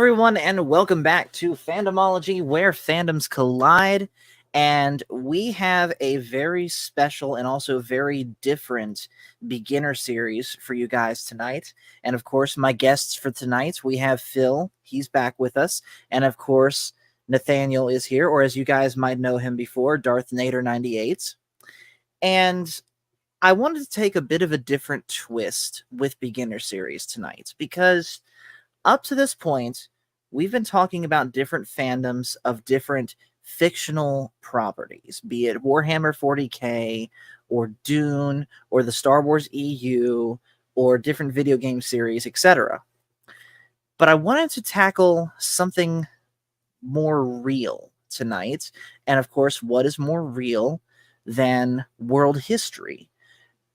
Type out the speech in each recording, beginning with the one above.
everyone, and welcome back to Fandomology, where fandoms collide. And we have a very special and also very different beginner series for you guys tonight. And of course, my guests for tonight, we have Phil. He's back with us. And of course, Nathaniel is here, or as you guys might know him before, Darth Nader 98. And I wanted to take a bit of a different twist with beginner series tonight because up to this point, we've been talking about different fandoms of different fictional properties, be it Warhammer 40K or Dune or the Star Wars EU or different video game series, etc. But I wanted to tackle something more real tonight. And of course, what is more real than world history?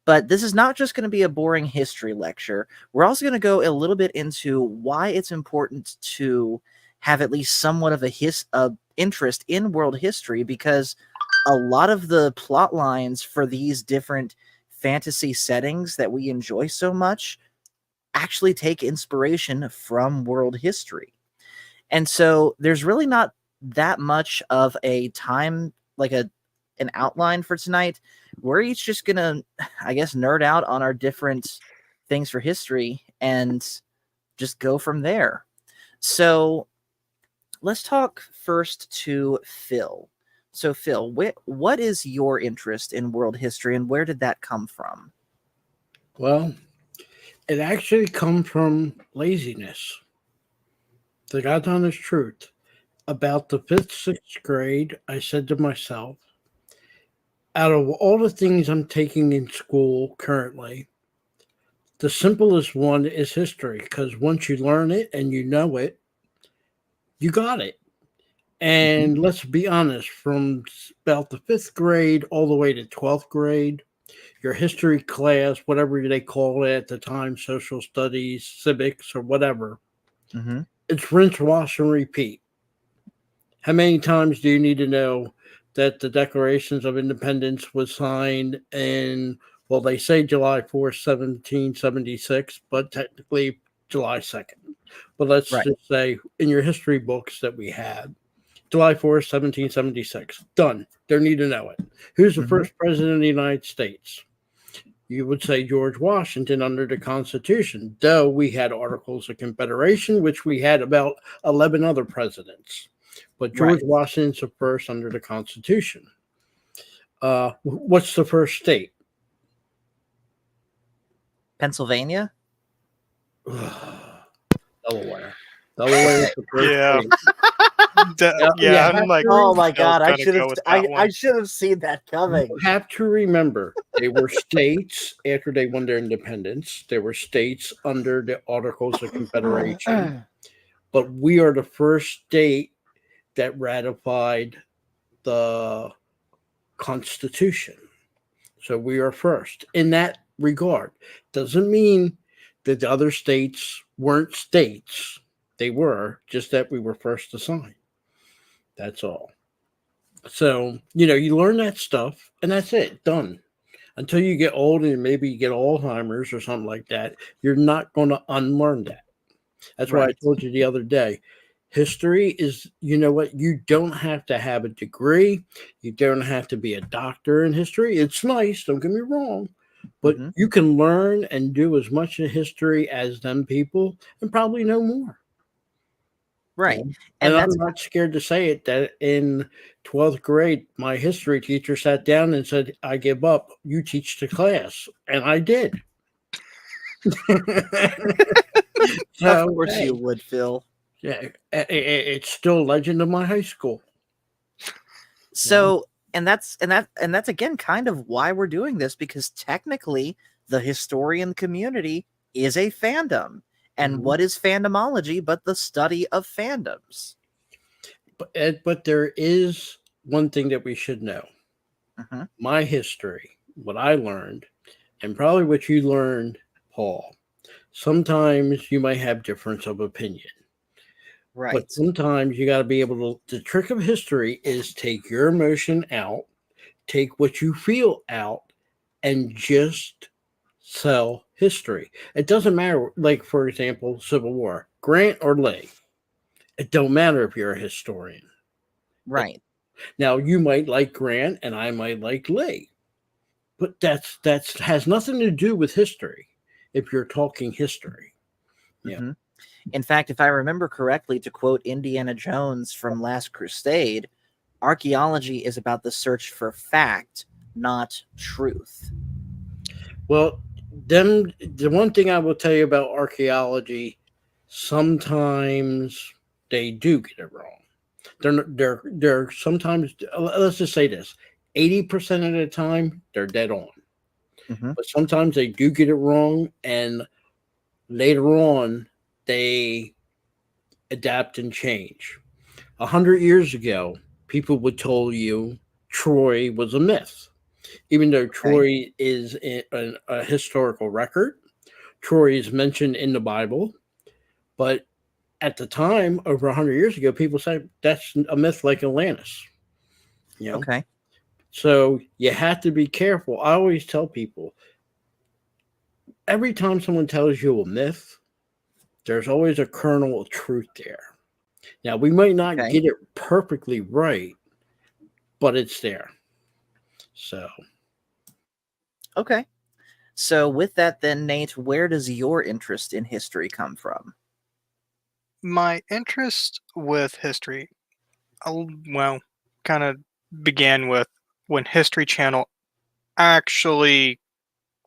But this is not just going to be a boring history lecture. We're also going to go a little bit into why it's important to have at least somewhat of a interest in world history, because a lot of the plot lines for these different fantasy settings that we enjoy so much actually take inspiration from world history. And so there's really not that much of a time, like an outline for tonight. We're each just gonna, I guess, nerd out on our different things for history and just go from there. So let's talk first to Phil. So Phil, what is your interest in world history and where did that come from? Well, it actually comes from laziness. The God's honest truth. About the 5th, 6th grade, I said to myself, out of all the things I'm taking in school currently, the simplest one is history, because once you learn it and you know it, you got it. And let's be honest, from about the 5th grade all the way to 12th grade, your history class, whatever they call it at the time, social studies, civics, or whatever, it's rinse, wash, and repeat. How many times do you need to know that the Declarations of Independence was signed in, well, they say July 4th, 1776, but technically July 2nd. But let's just say in your history books that we had, July 4th, 1776. Done. Don't need to know it. Who's the first president of the United States? You would say George Washington under the Constitution, though we had Articles of Confederation, which we had about 11 other presidents. But George Washington's the first under the Constitution. What's the first state? Pennsylvania? Delaware. Delaware is the first state. I'm like, oh my god, I should have seen that coming. You have to remember, they were states after they won their independence. They were states under the Articles of Confederation. But we are the first state that ratified the Constitution. So we are first in that regard. Doesn't mean that the other states weren't states. They were, just that we were first to sign. That's all. So, you learn that stuff and that's it. Done. Until you get old and maybe you get Alzheimer's or something like that, you're not going to unlearn that. That's why I told you the other day. History is, you don't have to have a degree. You don't have to be a doctor in history. It's nice, don't get me wrong. But you can learn and do as much in history as them people and probably know more. Right. And I'm not scared to say it that in 12th grade, my history teacher sat down and said, I give up. You teach the class. And I did. Of course you would, Phil. Yeah, it's still legend of my high school. So, and that's again kind of why we're doing this, because technically the historian community is a fandom. And what is fandomology but the study of fandoms? But there is one thing that we should know. My history, what I learned, and probably what you learned, Paul. Sometimes you might have difference of opinion. Right. But sometimes you got to be able to, the trick of history is take your emotion out, take what you feel out, and just sell history. It doesn't matter, like, for example, Civil War, Grant or Lee. It don't matter if you're a historian. Right. Now you might like Grant and I might like Lee, but that's has nothing to do with history. If you're talking history, yeah. Mhm. In fact, if I remember correctly, to quote Indiana Jones from Last Crusade, archaeology is about the search for fact, not truth. Well, them the one thing I will tell you about archaeology, sometimes they do get it wrong. They're sometimes, let's just say this, 80% of the time they're dead on. Mhm. But sometimes they do get it wrong, and later on they adapt and change. 100 years ago, people would tell you Troy was a myth, even though Troy is a historical record. Troy is mentioned in the Bible, but at the time, over 100 years ago, people said that's a myth like Atlantis. You know, Okay. so you have to be careful. I always tell people, every time someone tells you a myth, there's always a kernel of truth there. Now, we might not Okay. get it perfectly right, but it's there. So, Okay. So with that then, Nate, where does your interest in history come from? My interest with history, well, kind of began with when History Channel actually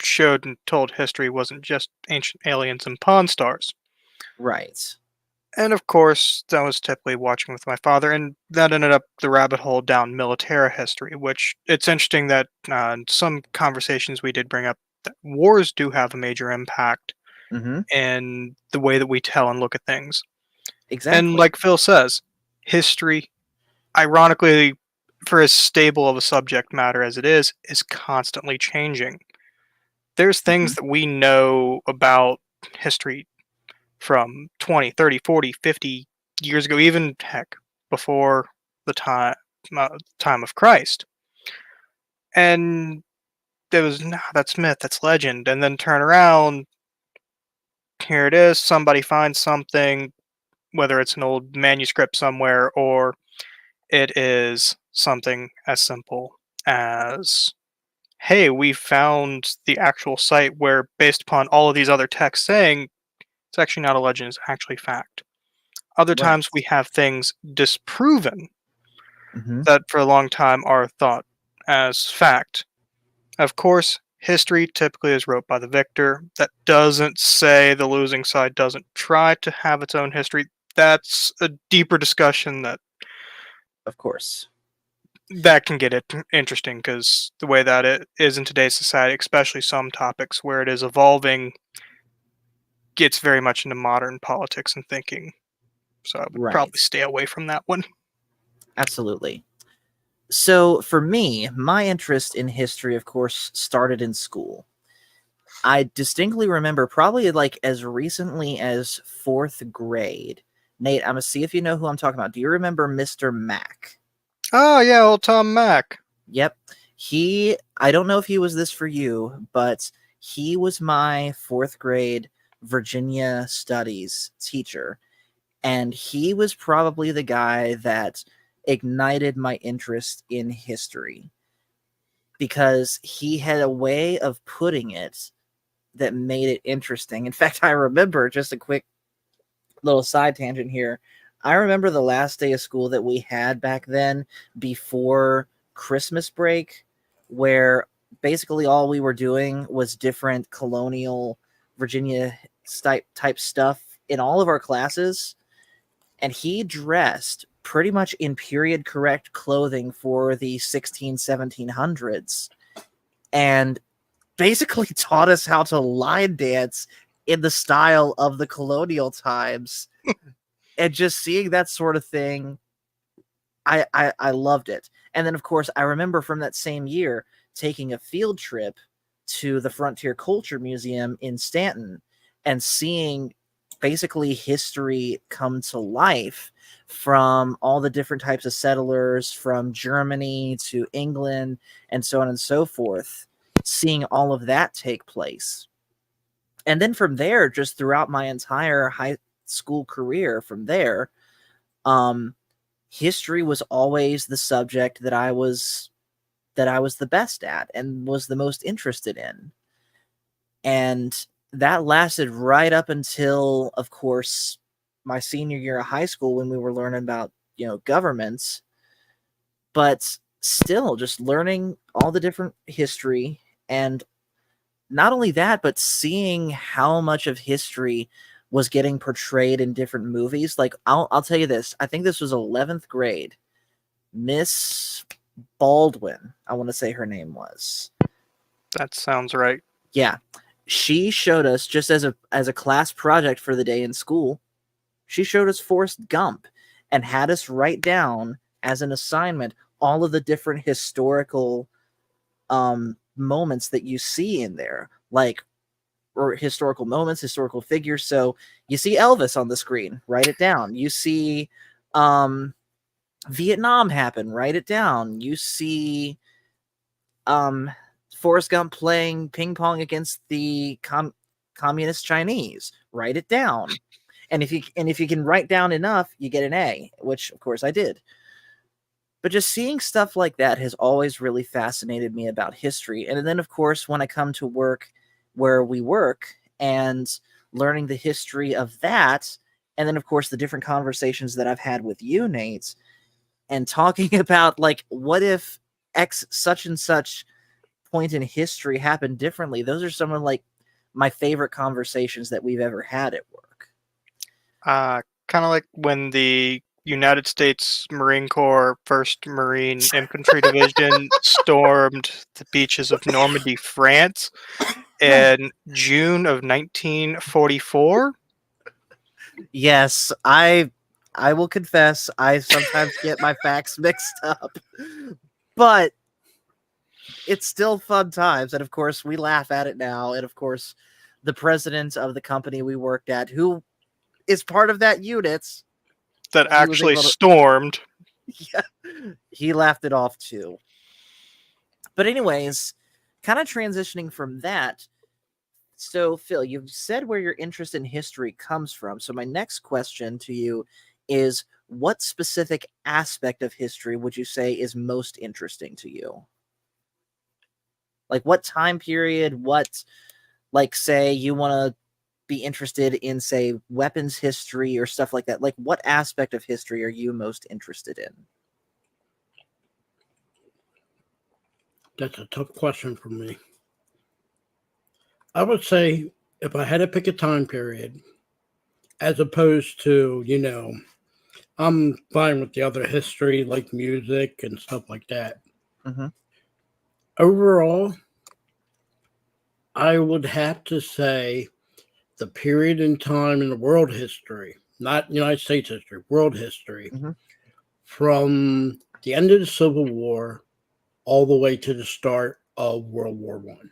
showed and told history wasn't just ancient aliens and pawn stars. Right. And of course, that was typically watching with my father, and that ended up the rabbit hole down military history, which it's interesting that in some conversations we did bring up that wars do have a major impact Mhm. in the way that we tell and look at things. And Exactly. like Phil says, history, ironically, for as stable of a subject matter as it is constantly changing. There's things Mhm. that we know about history from 20, 30, 40, 50 years ago, even heck, before the time of Christ. And there was, nah, that's myth, that's legend. And then turn around, here it is, somebody finds something, whether it's an old manuscript somewhere or it is something as simple as, hey, we found the actual site where, based upon all of these other texts saying, it's actually not a legend, it's actually fact. Other Right. times we have things disproven Mhm. that for a long time are thought as fact. Of course, history typically is wrote by the victor. That doesn't say the losing side doesn't try to have its own history. That's a deeper discussion Of course. that can get it interesting because the way that it is in today's society, especially some topics where it is evolving, gets very much into modern politics and thinking. So I would probably Right. stay away from that one. Absolutely. So for me, my interest in history, of course, started in school. I distinctly remember probably like as recently as fourth grade. Nate, I'm gonna see if you know who I'm talking about. Do you remember Mr. Mack? Oh yeah, old Tom Mack. Yep. I don't know if he was this for you, but he was my fourth grade Virginia studies teacher. And he was probably the guy that ignited my interest in history because he had a way of putting it that made it interesting. In fact, I remember, just a quick little side tangent here. I remember the last day of school that we had back then before Christmas break, where basically all we were doing was different colonial Virginia type stuff in all of our classes. And he dressed pretty much in period correct clothing for the 1700s and basically taught us how to line dance in the style of the colonial times. And just seeing that sort of thing, I loved it. And then, of course, I remember from that same year taking a field trip to the Frontier Culture Museum in Stanton and seeing basically history come to life from all the different types of settlers from Germany to England and so on and so forth, seeing all of that take place. And then from there, just throughout my entire high school career from there, um, history was always the subject that I was the best at and was the most interested in. And that lasted right up until, of course, my senior year of high school when we were learning about, governments. But still, just learning all the different history, and not only that, but seeing how much of history was getting portrayed in different movies. Like, I'll tell you this. I think this was 11th grade. Miss Baldwin, I want to say her name was. That sounds right. Yeah. She showed us, just as a class project for the day in school, she showed us Forrest Gump and had us write down as an assignment all of the different historical moments that you see in there, like, or historical moments, historical figures. So you see Elvis on the screen, write it down. You see Vietnam happen, write it down. You see Forrest Gump playing ping pong against the communist Chinese, write it down. And if you can write down enough, you get an A, which of course I did. But just seeing stuff like that has always really fascinated me about history. And then, of course, when I come to work where we work and learning the history of that, and then, of course, the different conversations that I've had with you, Nate, and talking about, like, what if X such and such point in history happened differently? Those are some of, like, my favorite conversations that we've ever had at work. Kind of like when the United States Marine Corps 1st Marine Infantry Division stormed the beaches of Normandy, France in June of 1944. Yes, I will confess, I sometimes get my facts mixed up, but it's still fun times. And of course, we laugh at it now. And of course, the president of the company we worked at, who is part of that unit that actually stormed. Yeah, he laughed it off too. But anyways, kind of transitioning from that. So, Phil, you've said where your interest in history comes from. So my next question to you is, what specific aspect of history would you say is most interesting to you? Like, what time period, like, say you want to be interested in, say, weapons history or stuff like that. Like, what aspect of history are you most interested in? That's a tough question for me. I would say if I had to pick a time period, as opposed to, I'm fine with the other history like music and stuff like that. Mm-hmm. Overall, I would have to say the period in time in the world history, not United States history, world history, Mm-hmm. from the end of the Civil War all the way to the start of World War One.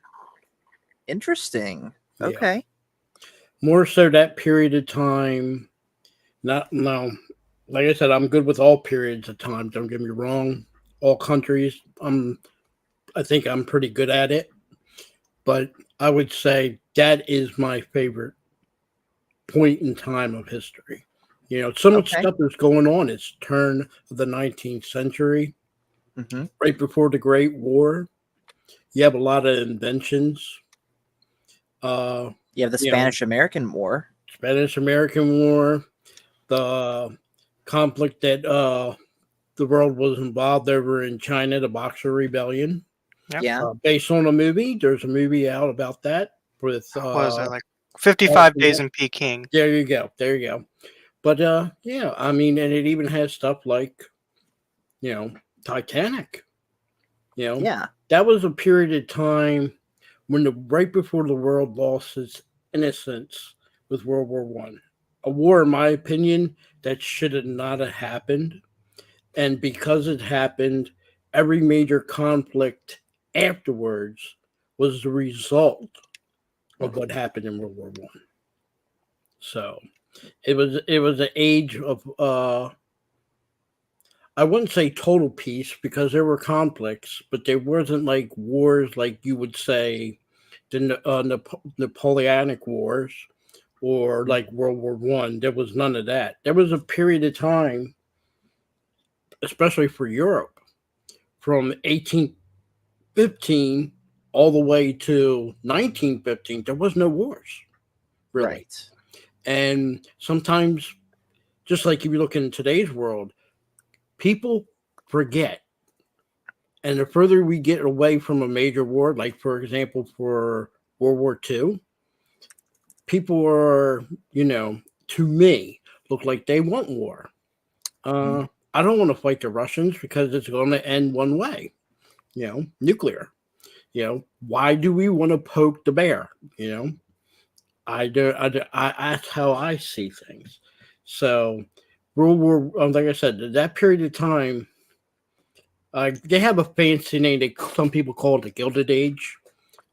Interesting. Yeah. Okay. More so that period of time. Like I said, I'm good with all periods of time. Don't get me wrong. All countries, I think I'm pretty good at it. But I would say that is my favorite point in time of history. So much stuff is going on. It's turn of the 19th century, right before the Great War. You have a lot of inventions. You have the Spanish-American War. Spanish-American War, the conflict that the world was involved over in China, the Boxer Rebellion. Yep. Yeah. Based on a movie. There's a movie out about that with what is that, like 55 Days in Peking? There you go. But yeah, I mean, and it even has stuff like, Titanic. Yeah. That was a period of time when right before the world lost its innocence with World War One. A war, in my opinion, that should have not have happened. And because it happened, every major conflict afterwards was the result of what happened in World War One. So it was an age of I wouldn't say total peace because there were conflicts, but there wasn't like wars like you would say the Napoleonic Wars or like World War One. There was none of that. There was a period of time especially for Europe, from 1815 all the way to 1915, there was no wars, really. Right. And sometimes, just like if you look in today's world, people forget. And the further we get away from a major war, like for example, for World War II, people are, to me, look like they want war. I don't want to fight the Russians because it's going to end one way, nuclear. Why do we want to poke the bear? That's how I see things. So, World War, like I said, that period of time, they have a fancy name. Some people call it the Gilded Age.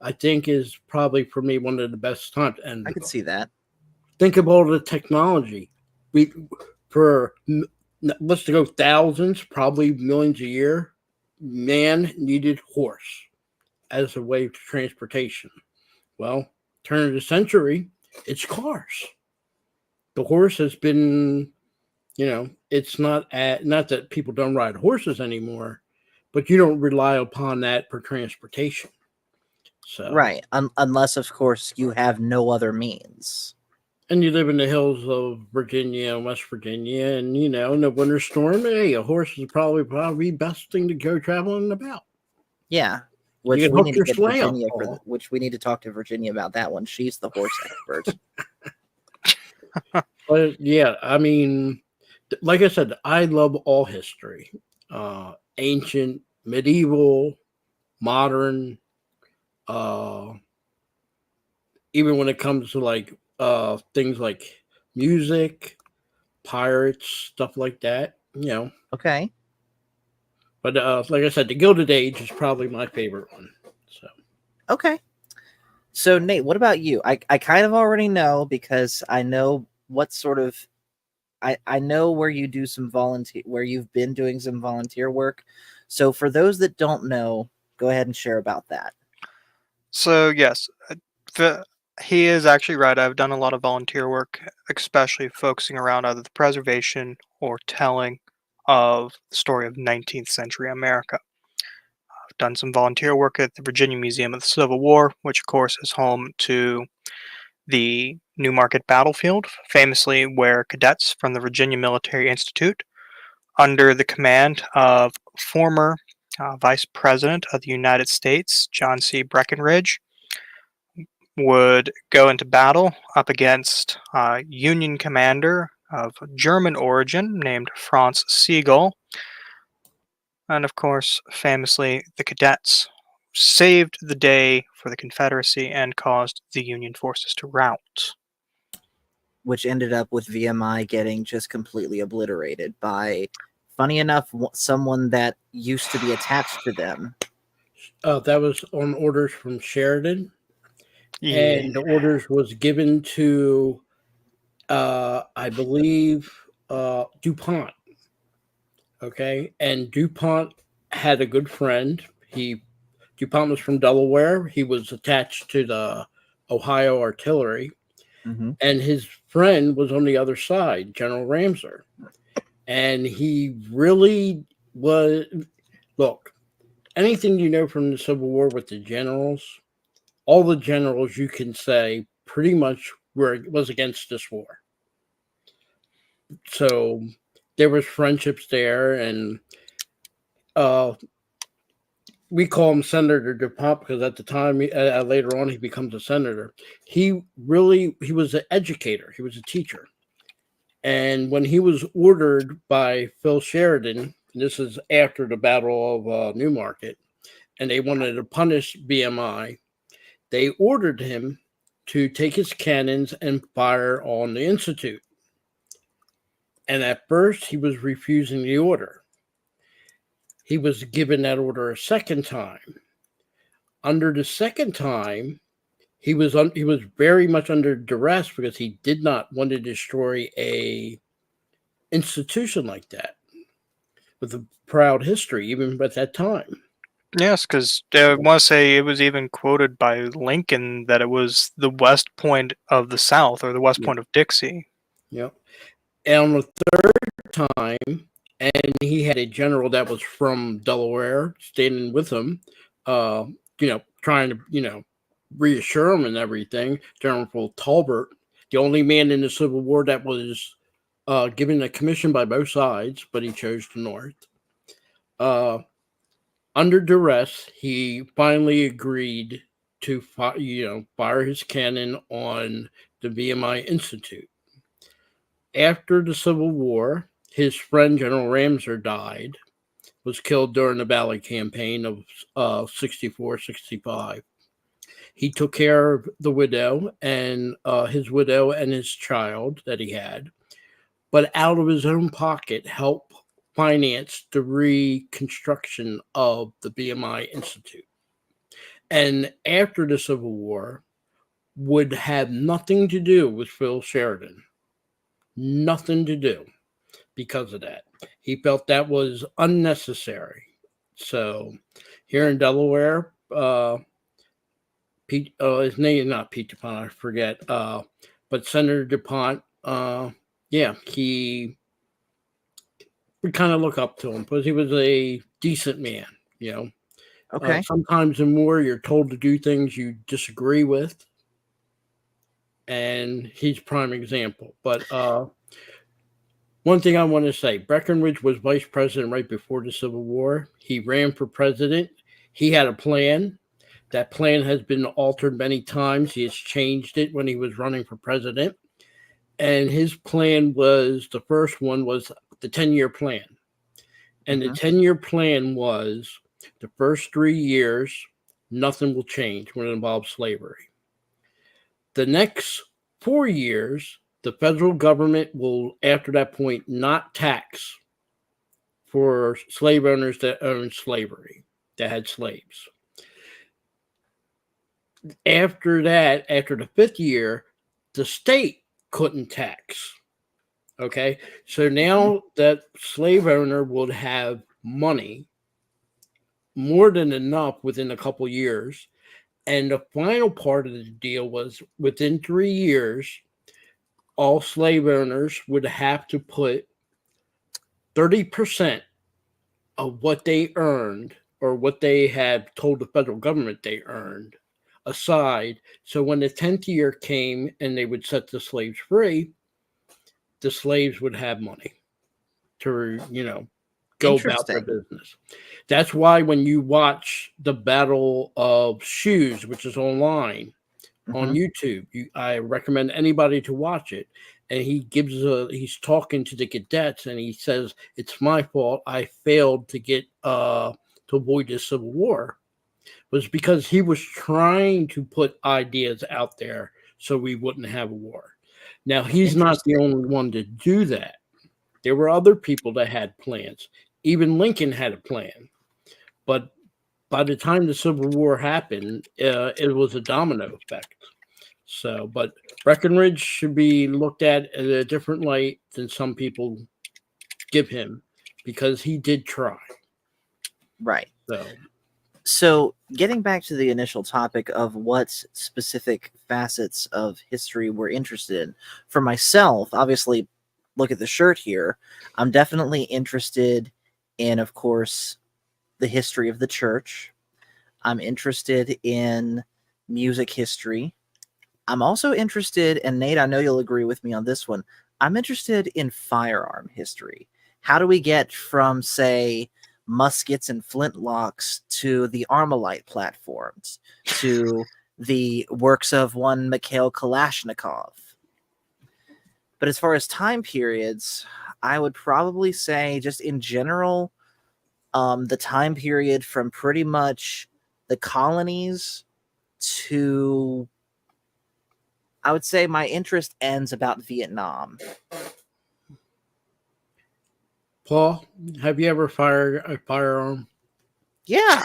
I think is probably for me one of the best times. And I could see that. think of all the technology. Let's go thousands, probably millions a year. Man needed horse as a way of transportation. Well, turn of the century, it's cars. The horse has been, it's not that people don't ride horses anymore, but you don't rely upon that for transportation. So Right. Unless, of course, you have no other means. And you live in the hills of Virginia and West Virginia, and in a winter storm, hey, a horse is probably best thing to go traveling about. Yeah. Which You can we hook need to your get sleigh up, Virginia Paul. which we need to talk to Virginia about that one. She's the horse expert. But yeah, I mean, like I said, I love all history, ancient, medieval, modern, even when it comes to like things like music, pirates, stuff like that. Okay. But like I said, the Gilded Age is probably my favorite one. So Okay. So Nate, what about you? I kind of already know because I know what sort of I know where you do some where you've been doing some volunteer work. So for those that don't know, go ahead and share about that. So yes, he is actually right. I've done a lot of volunteer work, especially focusing around either the preservation or telling of the story of 19th century America. I've done some volunteer work at the Virginia Museum of the Civil War, which of course is home to the Newmarket Battlefield, famously where cadets from the Virginia Military Institute, under the command of former Vice President of the United States, John C. Breckinridge, would go into battle up against a Union commander of German origin named Franz Sigel. And of course, famously, the cadets saved the day for the Confederacy and caused the Union forces to rout. Which ended up with VMI getting just completely obliterated by, funny enough, someone that used to be attached to them. That was on orders from Sheridan. Yeah. And the orders was given to, I believe, DuPont. Okay. And DuPont had a good friend. DuPont was from Delaware. He was attached to the Ohio Artillery. Mm-hmm. And his friend was on the other side, General Ramsar. And he really was, look, anything you know from the Civil War with the generals, all the generals you can say pretty much was against this war. So there was friendships there, and we call him Senator DuPont because at the time, later on, he becomes a senator. He was an educator. He was a teacher. And when he was ordered by Phil Sheridan, and this is after the Battle of Newmarket, and they wanted to punish BMI, they ordered him to take his cannons and fire on the Institute. And at first, he was refusing the order. He was given that order a second time. Under the second time, he was very much under duress because he did not want to destroy a institution like that with a proud history, even at that time. Yes, because I want to say it was even quoted by Lincoln that it was the West Point of the South, or the West Point of Dixie. Yeah. And on the third time, and he had a general that was from Delaware standing with him, trying to, reassure him and everything. General Talbot, the only man in the Civil War that was given a commission by both sides, but he chose the North. Under duress, he finally agreed to fire his cannon on the VMI Institute. After the Civil War, his friend General Ramseur died, was killed during the Valley Campaign of 64, 65. He took care of the widow and his widow and his child that he had, but out of his own pocket helped finance the reconstruction of the BMI Institute. And after the Civil War, would have nothing to do with Phil Sheridan. Nothing to do because of that. He felt that was unnecessary. So here in Delaware, his name is not Pete DuPont, I forget, but Senator DuPont, he would kind of look up to him because he was a decent man, Okay. Sometimes in war, you're told to do things you disagree with, and he's prime example. But one thing I want to say, Breckinridge was vice president right before the Civil War. He ran for president. He had a plan. That plan has been altered many times. He has changed it when he was running for president. And his plan was, the first one was the 10-year plan. And the 10-year plan was the first 3 years, nothing will change when it involves slavery. The next 4 years, the federal government will, after that point, not tax for slave owners that owned slavery, that had slaves. After that, after the 5th year, the state couldn't tax. Okay, so now that slave owner would have money, more than enough within a couple years. And the final part of the deal was within 3 years, all slave owners would have to put 30% of what they earned or what they had told the federal government they earned aside. So when the 10th year came and they would set the slaves free, the slaves would have money to, go about their business. That's why when you watch the Battle of Shoes, which is online on YouTube, I recommend anybody to watch it. And he's talking to the cadets and he says, it's my fault. I failed to get, to avoid the Civil War. It was because he was trying to put ideas out there so we wouldn't have a war. Now, he's not the only one to do that. There were other people that had plans. Even Lincoln had a plan. But by the time the Civil War happened, it was a domino effect. So, but Breckinridge should be looked at in a different light than some people give him because he did try. Right. So getting back to the initial topic of what specific facets of history we're interested in, for myself, obviously, look at the shirt here. I'm definitely interested in, of course, the history of the church. I'm interested in music history. I'm also interested, and Nate, I know you'll agree with me on this one, I'm interested in firearm history. How do we get from, say, muskets and flintlocks to the Armalite platforms, to the works of one Mikhail Kalashnikov? But as far as time periods, I would probably say just in general, the time period from pretty much the colonies to, I would say my interest ends about Vietnam. Paul, have you ever fired a firearm? Yeah.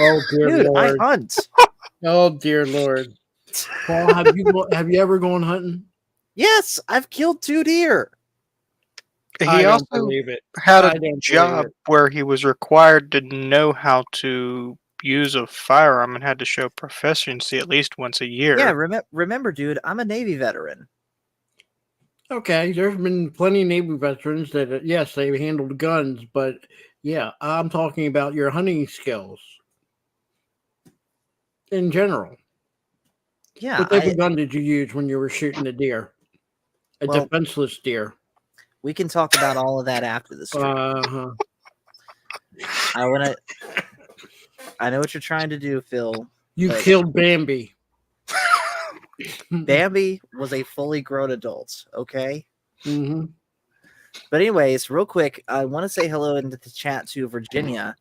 Oh, dear Dude, Lord. I hunt. Oh, dear Lord. Paul, have you ever gone hunting? Yes, I've killed 2 deer. He also believe it. had a job where he was required to know how to use a firearm and had to show proficiency at least once a year. Yeah, remember, dude, I'm a Navy veteran. Okay, there's been plenty of Navy veterans that, yes, they handled guns, but yeah, I'm talking about your hunting skills in general. Yeah, What type of gun did you use when you were shooting a deer? A well, defenseless deer. we can talk about all of that after the stream. Uh-huh. I want to. I know what you're trying to do, Phil. You but killed Bambi. Bambi was a fully grown adult. Okay. Mm-hmm. But anyways, real quick, I want to say hello into the chat to Virginia,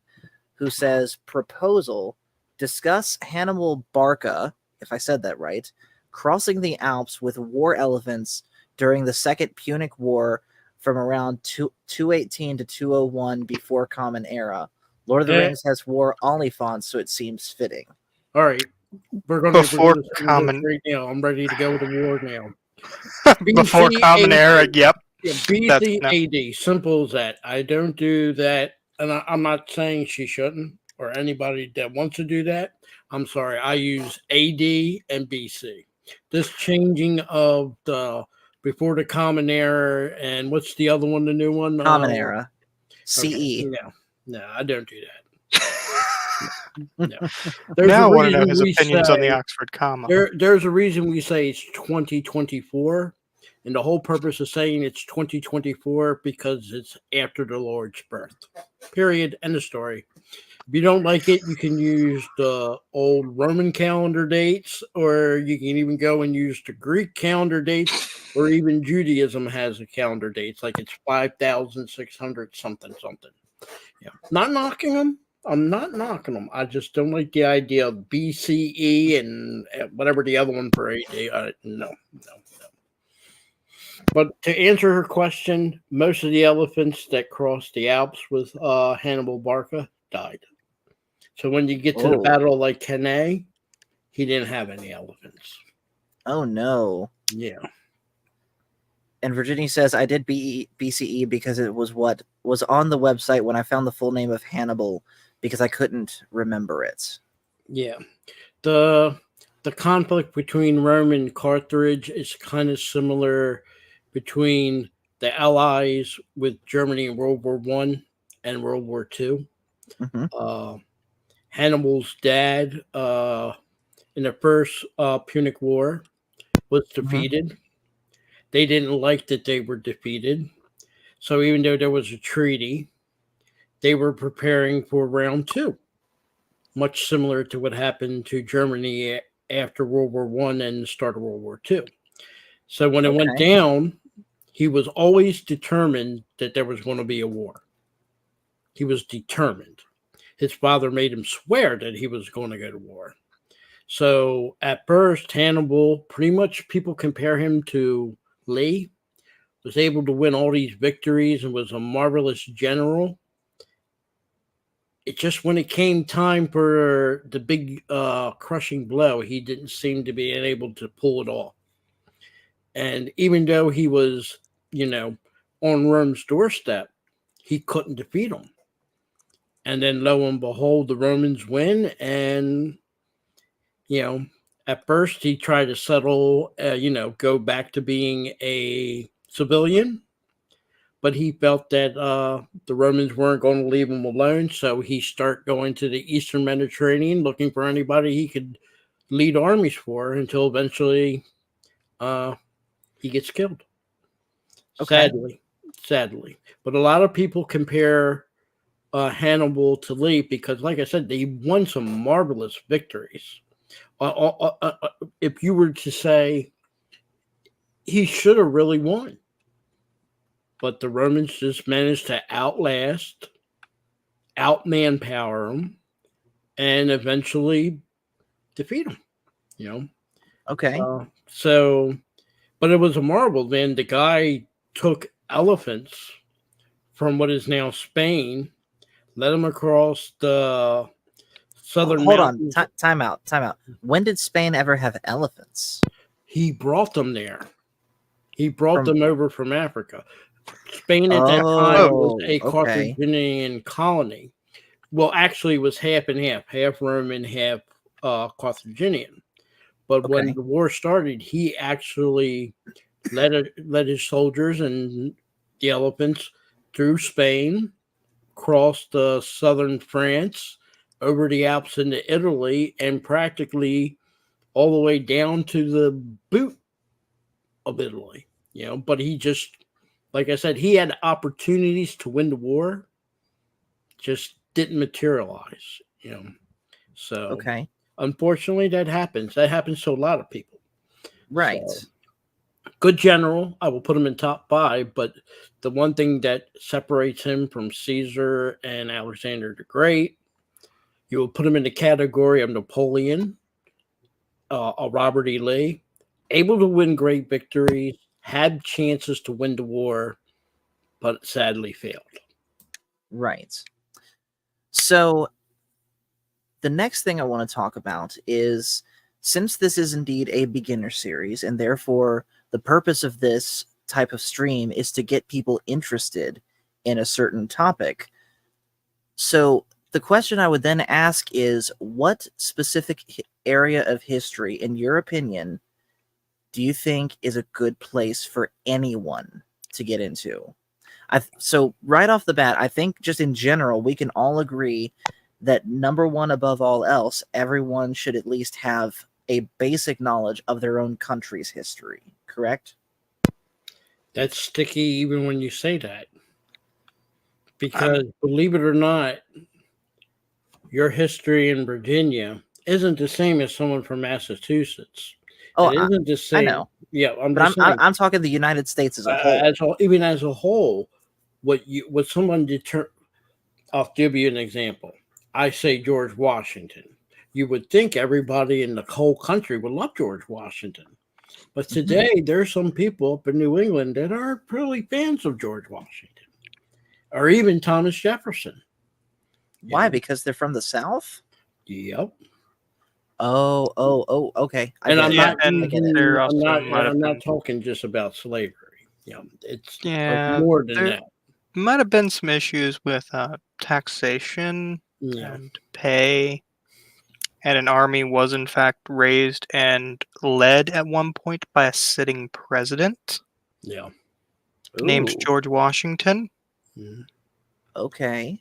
who says proposal: discuss Hannibal Barca, if I said that right, crossing the Alps with war elephants during the Second Punic War from around 218 to 201 before Common Era. Lord of the Rings has war Oliphaunts, so it seems fitting. All right. We're going to Before this Common right now. I'm ready to go to war now. before Common Era. Yep. Yeah, BC AD. Simple as that. I don't do that. And I'm not saying she shouldn't or anybody that wants to do that. I'm sorry. I use AD and BC. This changing of the before the Common Era and what's the other one, the new one? Common Era. CE. Okay. No, I don't do that. No. Now I want to know his opinions on the Oxford comma. There's a reason we say it's 2024, and the whole purpose of saying it's 2024 because it's after the Lord's birth. Period. End of story. If you don't like it, you can use the old Roman calendar dates, or you can even go and use the Greek calendar dates, or even Judaism has a calendar dates, like it's 5,600 something. Yeah, not knocking them. I'm not knocking them. I just don't like the idea of BCE and whatever the other one for AD. No. But to answer her question, most of the elephants that crossed the Alps with Hannibal Barca died. So when you get to the Battle of Lake Cannae, he didn't have any elephants. Oh, no. Yeah. And Virginia says, I did BCE because it was what was on the website when I found the full name of Hannibal because I couldn't remember it. Yeah. The conflict between Rome and Carthage is kind of similar between the Allies with Germany in World War I and World War II. Mm-hmm. Hannibal's dad in the first Punic War was defeated. Mm-hmm. They didn't like that they were defeated. So even though there was a treaty, they were preparing for round two, much similar to what happened to Germany after World War I and the start of World War II. So when it went down, he was always determined that there was going to be a war. He was determined. His father made him swear that he was going to go to war. So at first, Hannibal, pretty much people compare him to Lee, was able to win all these victories and was a marvelous general. It just when it came time for the big crushing blow, he didn't seem to be able to pull it off. And even though he was, on Rome's doorstep, he couldn't defeat him. And then lo and behold, the Romans win. And, at first he tried to settle, go back to being a civilian. But he felt that the Romans weren't going to leave him alone. So he started going to the Eastern Mediterranean, looking for anybody he could lead armies for until eventually he gets killed. Okay. Sadly. But a lot of people compare Hannibal to Lee because, like I said, they won some marvelous victories. If you were to say he should have really won, but the Romans just managed to out-manpower him, and eventually defeat him. Okay. But it was a marvel. Then the guy took elephants from what is now Spain, led them across the southern mountains. Hold on. Time out. When did Spain ever have elephants? He brought them there. He brought them over from Africa. Spain at that time was a Carthaginian colony. Well, actually, it was half and half Roman, half Carthaginian. But when the war started, he actually led his soldiers and the elephants through Spain, crossed southern France, over the Alps into Italy, and practically all the way down to the boot of Italy. But he just, like I said, he had opportunities to win the war, just didn't materialize. So Okay. unfortunately, that happens. That happens to a lot of people. Right. So, good general. I will put him in top 5, but the one thing that separates him from Caesar and Alexander the Great, you will put him in the category of Napoleon, Robert E. Lee, able to win great victories, had chances to win the war, but sadly failed. Right. So the next thing I want to talk about is, since this is indeed a beginner series, and therefore the purpose of this type of stream is to get people interested in a certain topic. So the question I would then ask is, what specific area of history, in your opinion, do you think is a good place for anyone to get into? So right off the bat, I think just in general, we can all agree that number one above all else, everyone should at least have a basic knowledge of their own country's history, correct? That's sticky even when you say that. Because believe it or not, your history in Virginia isn't the same as someone from Massachusetts. Oh, It isn't the same. I know. Yeah, But I'm talking the United States as a whole. Even as a whole, what someone deter. I'll give you an example. I say George Washington. You would think everybody in the whole country would love George Washington. But today, there's some people up in New England that aren't really fans of George Washington, or even Thomas Jefferson. Why? Because they're from the South? Yep. Oh, okay. And I'm not talking talking just about slavery. It's Yeah, more than there that. might have been some issues with taxation Yeah. and pay, and an army was in fact raised and led at one point by a sitting president Yeah. named Ooh, George Washington. okay.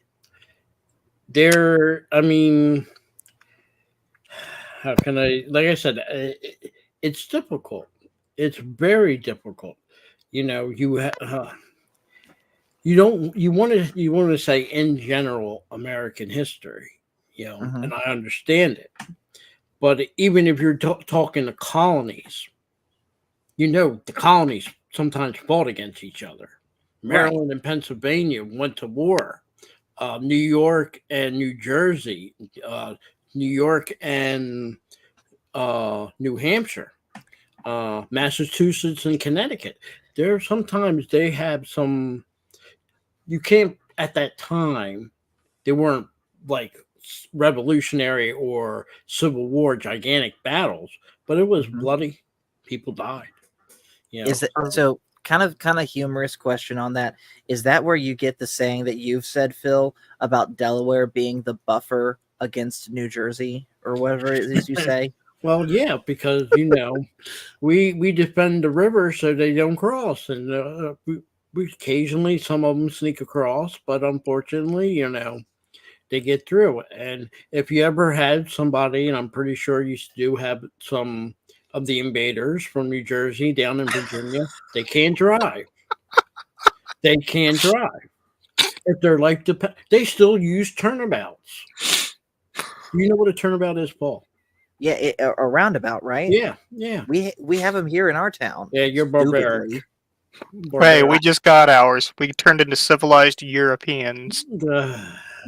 I mean, how can like I said, it's difficult. It's very difficult. You want to say in general American history, Mhm. and I understand it. But even if you're talking the colonies, the colonies sometimes fought against each other. Maryland and Pennsylvania went to war. New York and New Jersey, New York and New Hampshire, Massachusetts and Connecticut. Sometimes they have some. You can't at that time. They weren't like revolutionary or Civil War gigantic battles, but it was bloody. People died. Is that so? Kind of humorous question on that. Is that where you get the saying that you've said, Phil, about Delaware being the buffer against New Jersey or whatever it is you say? Well, yeah, because we defend the river so they don't cross, and we occasionally some of them sneak across, but unfortunately, they get through. And if you ever had somebody, and I'm pretty sure you do have some of the invaders from New Jersey down in Virginia, they can't drive. They can drive. If they're like they still use turnabouts. You know what a turnabout is, Paul? Yeah, a roundabout, right? Yeah. We have them here in our town. Yeah, you're barbaric. Stupidly. Hey, we just got ours. We turned into civilized Europeans.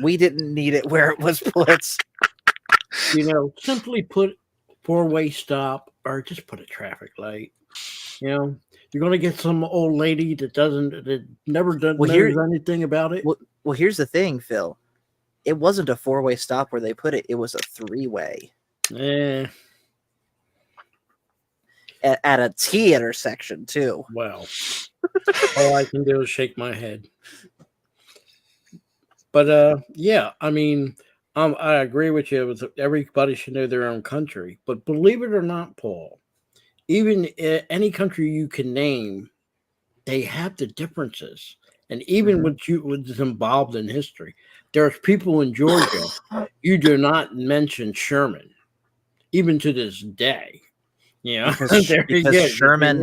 We didn't need it where it was put. Simply put four-way stop or just put a traffic light. You're going to get some old lady that never knows anything about it. Well, here's the thing, Phil. It wasn't a four-way stop where they put it. It was a three-way. At a T intersection, too. Well, all I can do is shake my head. But, yeah, I mean, I agree with you. Everybody should know their own country. But believe it or not, Paul, even any country you can name, they have the differences. And even what's involved in history, there's people in Georgia, you do not mention Sherman, even to this day. Yeah, because there you because go. Sherman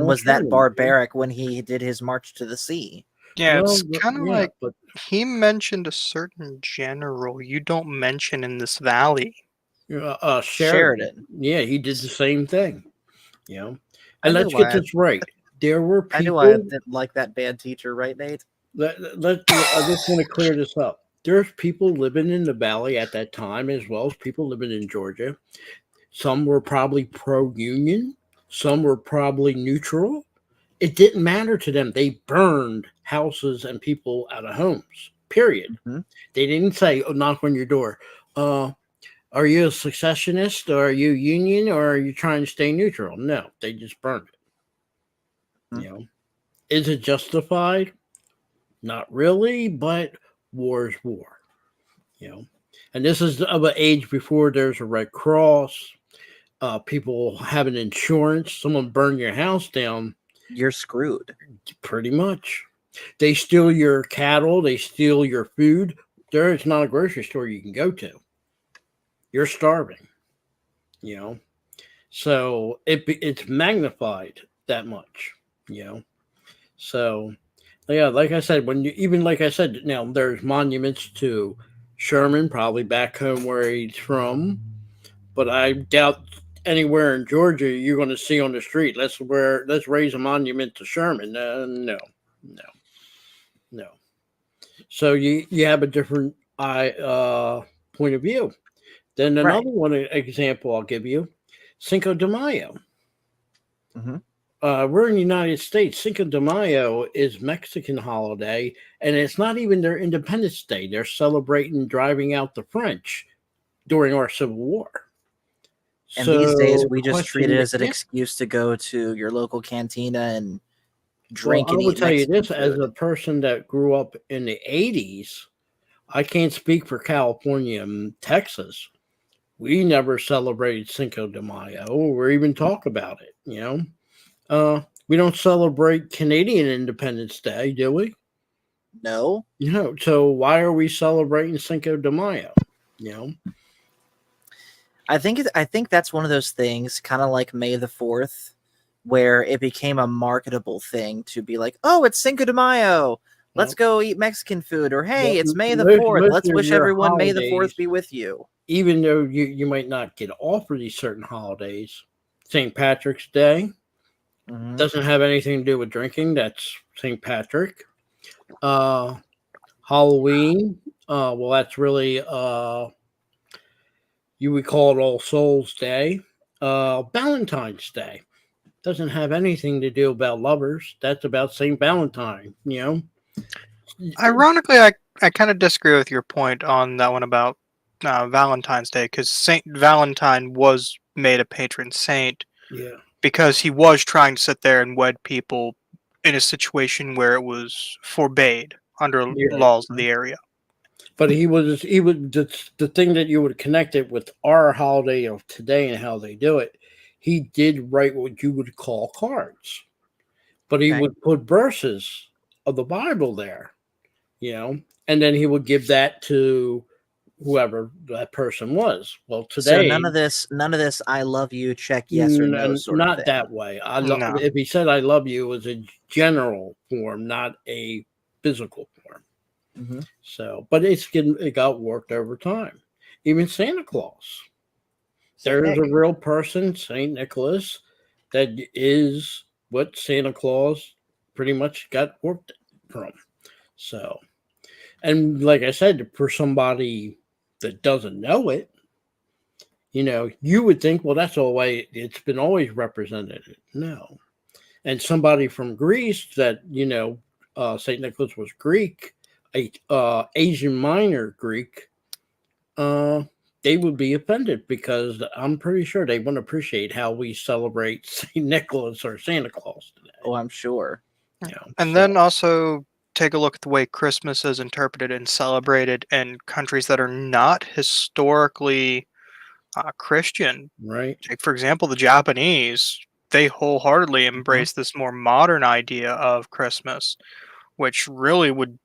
was that Sherman. barbaric when he did his march to the sea. Yeah, it's Well, kind of yeah, like but he mentioned a certain general you don't mention in this valley. Sheridan. Sheridan. Yeah, he did the same thing. You know, I and knew let's get why. this right. There were I knew I people. didn't like that bad teacher, right, Nate? I just want to clear this up. There's people living in the valley at that time, as well as people living in Georgia. Some were probably pro-union. Some were probably neutral. It didn't matter to them. They burned houses and people out of homes. Period. Hmm. They didn't say, "Oh, knock on your door." Are you a secessionist, or are you union, or are you trying to stay neutral? No, they just burned it. Hmm. You know, is it justified? Not really, but war is war. You know, and this is of an age before there's a Red Cross. People having insurance. Someone burn your house down, You're screwed. pretty much. They steal your cattle. They steal your food. There is not a grocery store you can go to. You're starving. You know, so it's magnified that much. You know, so yeah, like I said, like I said, now there's monuments to Sherman, probably back home where he's from, but I doubt anywhere in Georgia you're going to see on the street. Let's raise a monument to Sherman. No, no, no. So you have a different point of view. Then Right. another one example I'll give you, Cinco de Mayo. Hmm. We're in the United States. Cinco de Mayo is Mexican holiday, and it's not even their Independence Day. They're celebrating driving out the French during our Civil War. And these days, So we the just treat it question, as an yeah. excuse to go to your local cantina and Well, drink I and will eat tell you Mexican this: as food. a person that grew up in the '80s, I can't speak for California and Texas. We never celebrated Cinco de Mayo or even talk about it. We don't celebrate Canadian Independence Day, do we? No, So why are we celebrating Cinco de Mayo? You know, I think that's one of those things, kind of like May the 4th, where it became a marketable thing to be like, oh, it's Cinco de Mayo. Let's well, go eat Mexican food. Or, hey, well, it's May the most 4th. most Let's of wish your everyone May the 4th holidays, be with you. even though you might not get off for these certain holidays, St. Patrick's Day Hmm. doesn't have anything to do with drinking. That's St. Patrick. Uh, Halloween. Well, that's really you would call it All Souls Day. Valentine's Day doesn't have anything to do about lovers. That's about Saint Valentine. Ironically, I kind of disagree with your point on that one about Valentine's Day, because Saint Valentine was made a patron saint Yeah, because he was trying to sit there and wed people in a situation where it was forbade under yeah. laws of the area. But he was the thing that you would connect it with our holiday of today and how they do it. He did write what you would call cards, but he Okay. would put verses of the Bible there, and then he would give that to whoever that person was. Well, So today, none of this I love you, check yes or no sort of not thing. that way. No. If he said "I love you," it was a general form, not a physical form. Hmm. So, but it got worked over time. Even Santa Claus, Saint there is a Nick. real person, Saint Nicholas, that is what Santa Claus pretty much got worked from. So, and like I said, for somebody that doesn't know it, you would think, well, that's the way it's been always represented. No. And somebody from Greece that, St. Nicholas was Greek, Asian Minor Greek, they would be offended because I'm pretty sure they wouldn't appreciate how we celebrate St. Nicholas or Santa Claus today. Oh, I'm sure. And So, then also take a look at the way Christmas is interpreted and celebrated in countries that are not historically Christian. right? Take, for example, the Japanese. They wholeheartedly embrace this more modern idea of Christmas, which really would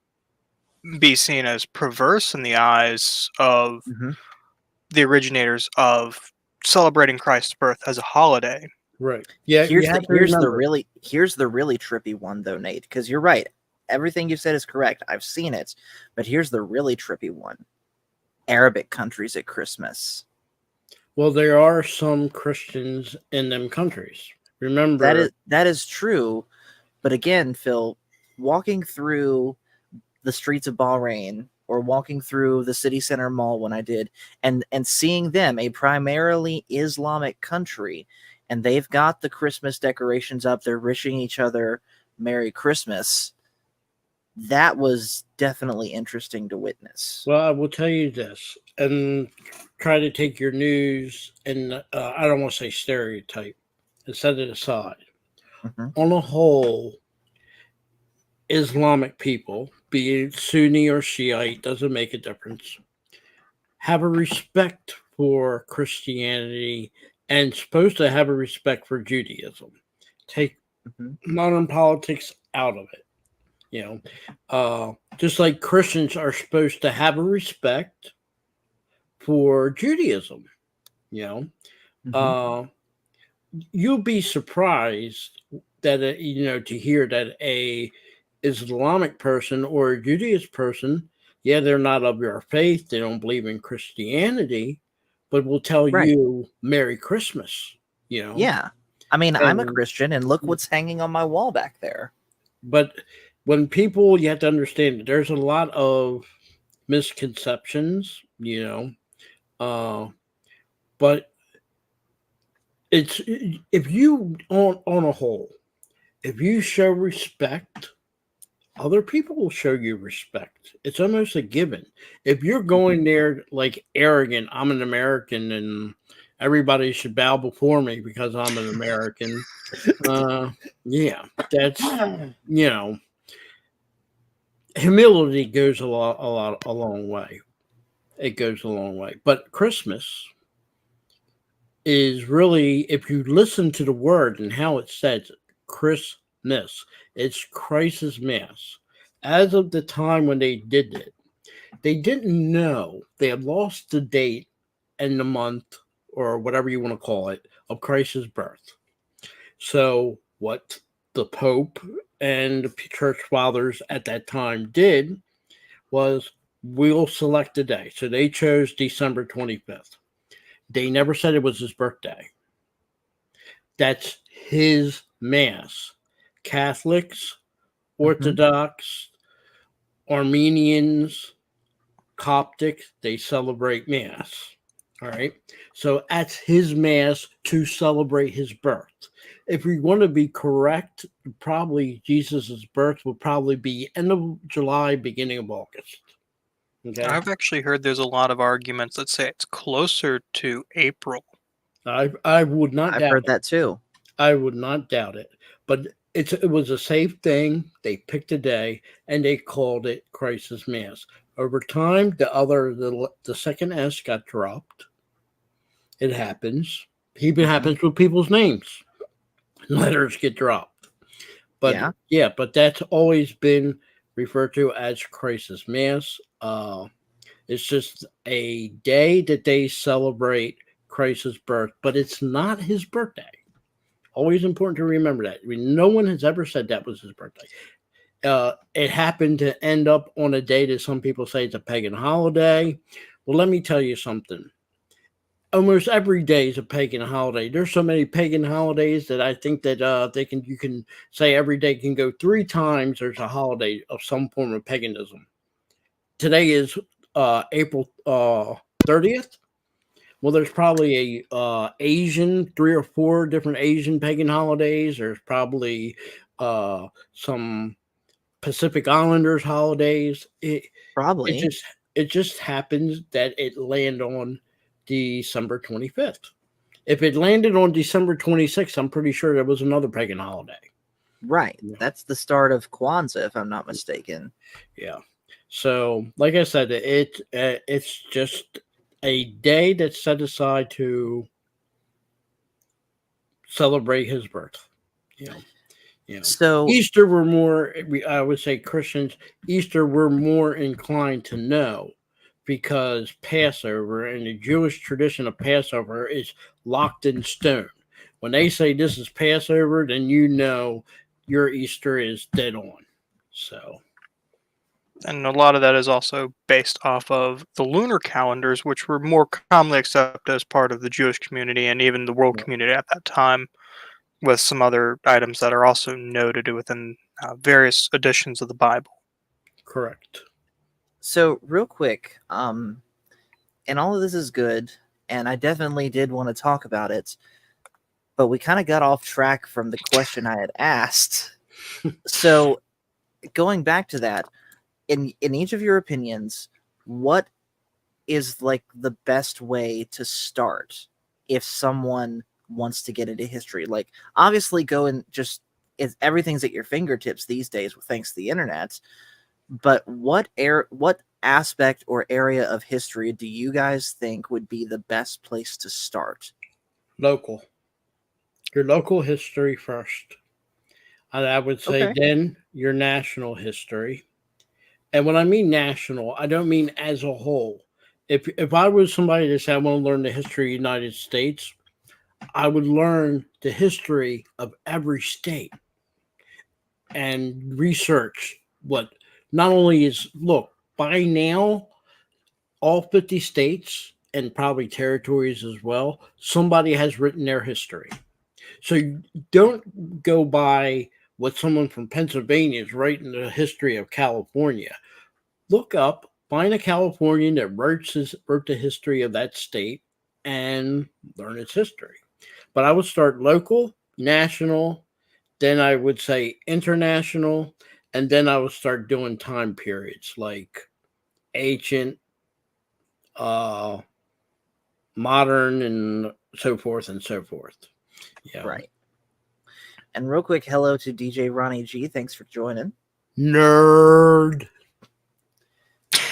be seen as perverse in the eyes of Mhm. the originators of celebrating Christ's birth as a holiday. Right. Yeah, you have to remember. Here's the really trippy one though, Nate, because you're right. Everything you said is correct. I've seen it, but here's the really trippy one. Arabic countries at Christmas. Well, there are some Christians in them countries. Remember, That is true, but again, Phil, walking through the streets of Bahrain or walking through the city center mall when I did, and seeing them, a primarily Islamic country, and they've got the Christmas decorations up, they're wishing each other Merry Christmas. That was definitely interesting to witness. well, I will tell you this, and try to take your news and I don't want to say stereotype and set it aside. Mhm. On the whole, Islamic people, be it Sunni or Shiite, doesn't make a difference, have a respect for Christianity and supposed to have a respect for Judaism. Take Mhm. modern politics out of it. Just like Christians are supposed to have a respect for Judaism. You know, Mhm. You'll be surprised that to hear that a Islamic person or a Judaist person, yeah, they're not of your faith, they don't believe in Christianity, but will tell Right. you Merry Christmas. Yeah. I mean, I'm a And- Christian, and look what's hanging on my wall back there. But when people, you have to understand that there's a lot of misconceptions, but it's if you on a whole, if you show respect, other people will show you respect. It's almost a given. If you're going there like arrogant, I'm an American and everybody should bow before me because I'm an American. Yeah, that's humility goes a long way. It goes a long way. But Christmas is really, if you listen to the word and how it says Christmas, it's Christ's Mass. As of the time when they did it, they didn't know, they had lost the date and the month or whatever you want to call it of Christ's birth. So what the Pope and the church fathers at that time did was, we'll select a day. So they chose December 25th. They never said it was his birthday. That's his Mass. Catholics, Orthodox, Armenians, Coptic, they celebrate Mass. All right. So that's his Mass to celebrate his birth. If we want to be correct, probably Jesus's birth would probably be end of July, beginning of August. Okay. I've actually heard there's a lot of arguments that say it's closer to April. I would not I've doubt heard it. that too. I would not doubt it. But it was a safe thing. They picked a day and they called it Christ's Mass. Over time, the second S got dropped. It happens. Even happens with people's names. Letters get dropped. But but that's always been referred to as Christ's Mass. It's just a day that they celebrate Christ's birth, but it's not his birthday. Always important to remember that. I mean, no one has ever said that was his birthday. It happened to end up on a day that some people say it's a pagan holiday. Well, let me tell you something. Almost every day is a pagan holiday. There's so many pagan holidays that I think that you can say every day can go 3 times. There's a holiday of some form of paganism. Today is April 30th. Well, there's probably a Asian 3 or 4 different Asian pagan holidays. There's probably some Pacific Islanders holidays. Probably. It just happens that it landed on December 25th. If it landed on December 26th, I'm pretty sure there was another pagan holiday. Right. That's the start of Kwanzaa, if I'm not mistaken. Yeah. So, like I said, it's just a day that's set aside to celebrate his birth. You know, So Easter were more. I would say Christians Easter were more inclined to know because Passover and the Jewish tradition of Passover is locked in stone. When they say this is Passover, then you know your Easter is dead on. So And a lot of that is also based off of the lunar calendars, which were more commonly accepted as part of the Jewish community and even the world yeah, community at that time, with some other items that are also noted within various editions of the Bible. correct. so real quick, and all of this is good, and I definitely did want to talk about it, but we kind of got off track from the question I had asked. So going back to that, in each of your opinions, what is like the best way to start if someone wants to get into history? Like, obviously, go and just everything's at your fingertips these days thanks to the internet. But what aspect or area of history do you guys think would be the best place to start? Local. Your local history first. And I would say Okay. then your national history. And when I mean national, I don't mean as a whole. If I was somebody that said I want to learn the history of the United States, I would learn the history of every state and research what not only is look by now all 50 states and probably territories as well, somebody has written their history. So you don't go by what someone from Pennsylvania is writing the history of California. Look up, find a Californian that wrote the history of that state and learn its history. But I would start local, national, then I would say international, and then I would start doing time periods like ancient, uh, modern, and so forth and so forth. Yeah. Right. And real quick, hello to DJ Ronnie G. Thanks for joining. Nerd.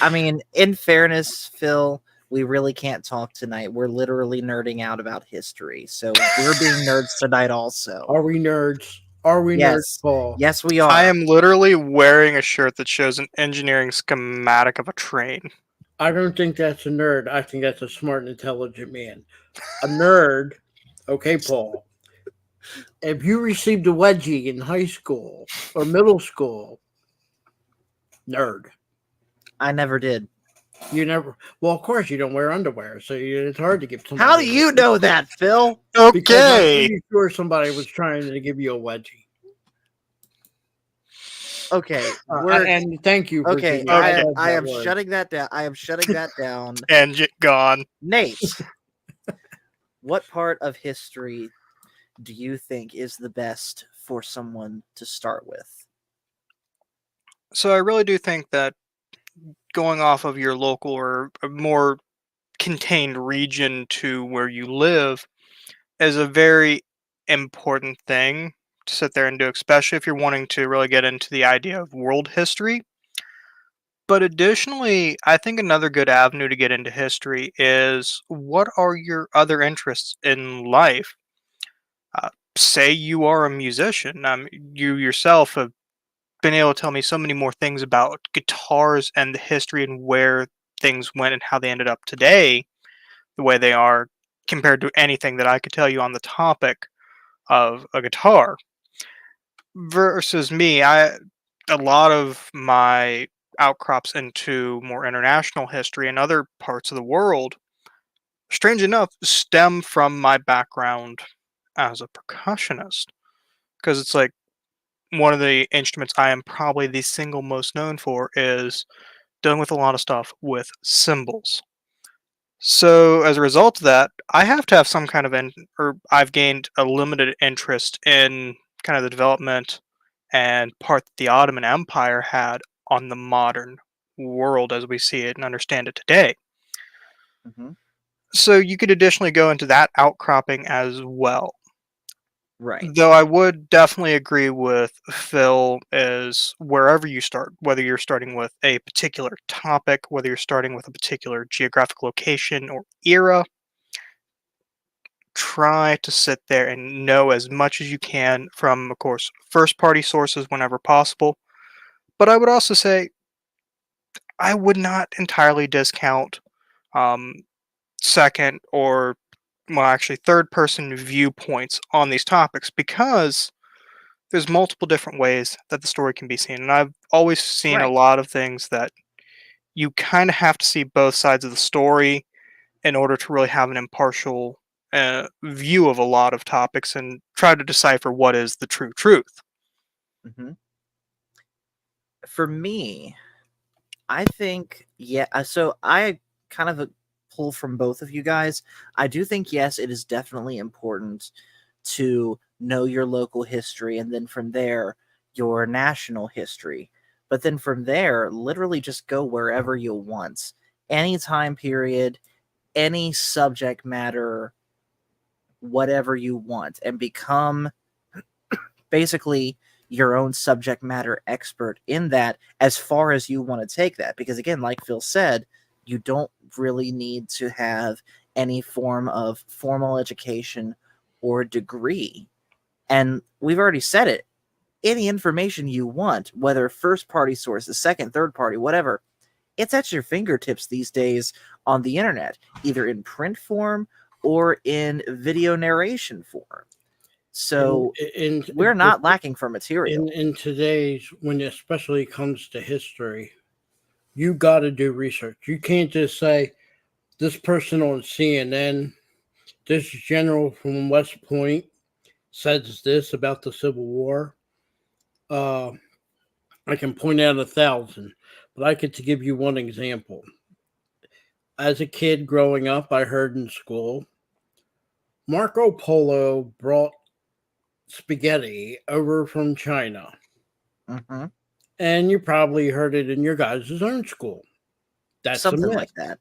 I mean, in fairness, Phil, we really can't talk tonight. We're literally nerding out about history. So we're being nerds tonight also. Are we nerds? Are we Yes. nerds, Paul? Yes, we are. I am literally wearing a shirt that shows an engineering schematic of a train. I don't think that's a nerd. I think that's a smart and intelligent man. A nerd, okay, Paul. If you received a wedgie in high school or middle school, nerd. I never did. You never. Well, of course you don't wear underwear, so it's hard to give somebody. How do you know that, Phil? Because I'm Okay. pretty sure somebody was trying to give you a wedgie. Okay, and thank you. For okay. giving- Okay. said I that am word. shutting that down. I am shutting that down. And gone. Nate, what part of history do you think is the best for someone to start with? So I really do think that going off of your local or a more contained region to where you live is a very important thing to sit there and do, especially if you're wanting to really get into the idea of world history. But additionally, I think another good avenue to get into history is what are your other interests in life? Say you are a musician. You yourself have been able to tell me so many more things about guitars and the history and where things went and how they ended up today the way they are compared to anything that I could tell you on the topic of a guitar. Versus me, a lot of my outcrops into more international history and other parts of the world, strange enough, stem from my background as a percussionist. Because it's like one of the instruments I am probably the single most known for is dealing with a lot of stuff with cymbals. So as a result of that, I have to have some kind of or I've gained a limited interest in kind of the development and part that the Ottoman Empire had on the modern world as we see it and understand it today. Mm-hmm. So you could additionally go into that outcropping as well. Right. Though I would definitely agree with Phil is wherever you start, whether you're starting with a particular topic, whether you're starting with a particular geographic location or era, try to sit there and know as much as you can from, of course, first party sources whenever possible. But I would also say I would not entirely discount um, second or, well, actually, third person viewpoints on these topics because there's multiple different ways that the story can be seen. And I've always seen a Right. lot of things that you kind of have to see both sides of the story in order to really have an impartial view of a lot of topics and try to decipher what is the true truth. Hmm. For me, I think, yeah. So I kind of pull from both of you guys. I do think, yes, it is definitely important to know your local history, and then from there, your national history. But then from there, literally just go wherever you want, any time period, any subject matter, whatever you want, and become basically your own subject matter expert in that as far as you want to take that. Because again, like Phil said, you don't really need to have any form of formal education or degree. And we've already said it. Any information you want, whether first party sources, second, third party, whatever, it's at your fingertips these days on the internet, either in print form or in video narration form. So we're not lacking for material. in today's, when especially comes to history, you got to do research. You can't just say this person on CNN, this general from West Point says this about the Civil War. Uh, I can point out 1,000, but I could to give you one example. As a kid growing up, I heard in school Marco Polo brought spaghetti over from China. Mm-hmm. And you probably heard it in your guys' own school. That's a Something myth. like that.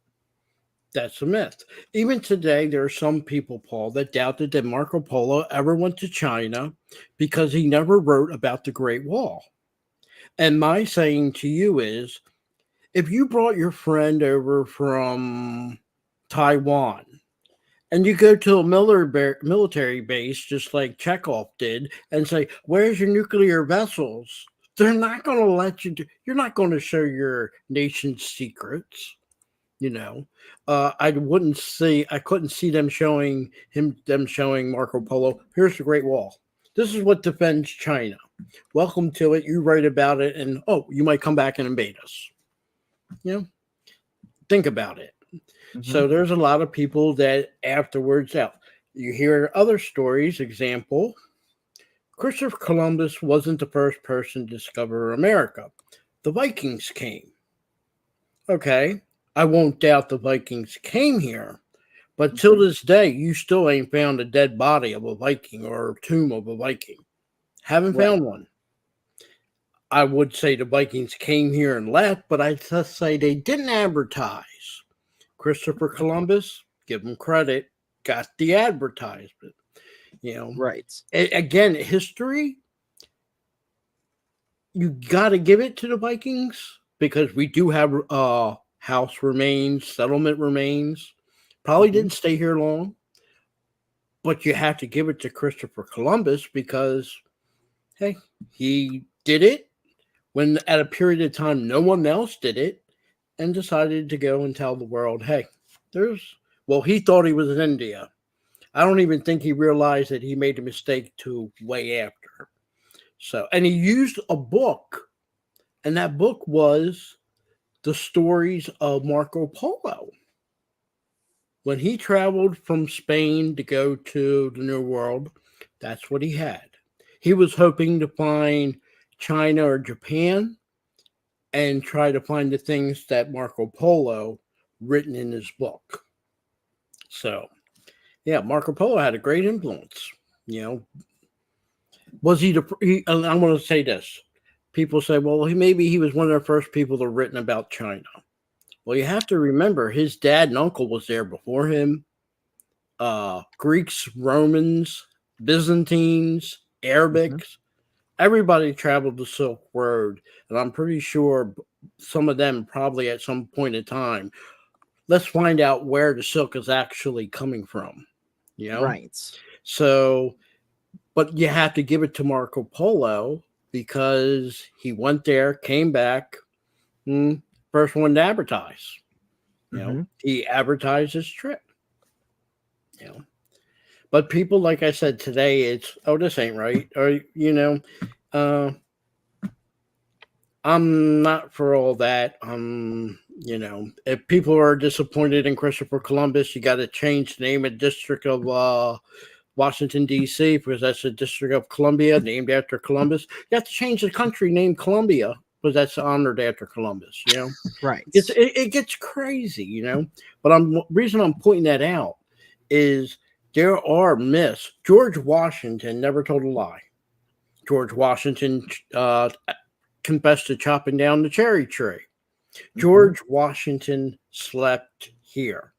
That's a myth. Even today, there are some people, Paul, that doubted that Marco Polo ever went to China because he never wrote about the Great Wall. And my saying to you is, if you brought your friend over from Taiwan and you go to a military base, just like Chekhov did, and say, "Where's your nuclear vessels?" They're not going to let you do. You're not going to show your nation's secrets. You know, I wouldn't see. I couldn't see them showing Marco Polo. Here's the Great Wall. This is what defends China. Welcome to it. You write about it, and oh, you might come back and invade us. You know, think about it. Mm-hmm. So there's a lot of people that afterwards out. You hear other stories. Example, Christopher Columbus wasn't the first person to discover America. The Vikings came. Okay, I won't doubt the Vikings came here, but till this day, you still ain't found a dead body of a Viking or a tomb of a Viking. Haven't found one. I would say the Vikings came here and left, but I'd just say they didn't advertise. Christopher Columbus, give him credit, got the advertisement. You know, Right. Again, history, you got to give it to the Vikings because we do have house remains, settlement remains. Probably didn't stay here long, but you have to give it to Christopher Columbus because, hey, he did it when at a period of time no one else did it and decided to go and tell the world, hey, he thought he was in India. I don't even think he realized that he made a mistake to way after. So, and he used a book, and that book was the stories of Marco Polo. When he traveled from Spain to go to the New World, that's what he had. He was hoping to find China or Japan and try to find the things that Marco Polo written in his book. So, yeah, Marco Polo had a great influence. You know, was he I want to say this. People say, well, maybe he was one of the first people that written about China. Well, you have to remember his dad and uncle was there before him. Greeks, Romans, Byzantines, Arabics, everybody traveled the Silk Road, and I'm pretty sure some of them probably at some point in time. Let's find out where the silk is actually coming from. You know, Right. so, but you have to give it to Marco Polo because he went there, came back, first one to advertise. You know, he advertised his trip. You know, but people, like I said today, it's this ain't right, or I'm not for all that. If people are disappointed in Christopher Columbus, you got to change the name of the District of Washington, D.C., because that's the District of Columbia, named after Columbus. You have to change the country name Columbia, because that's honored after Columbus, Right. It gets crazy, But reason I'm pointing that out is there are myths. George Washington never told a lie. George Washington confessed to chopping down the cherry tree. George Washington slept here.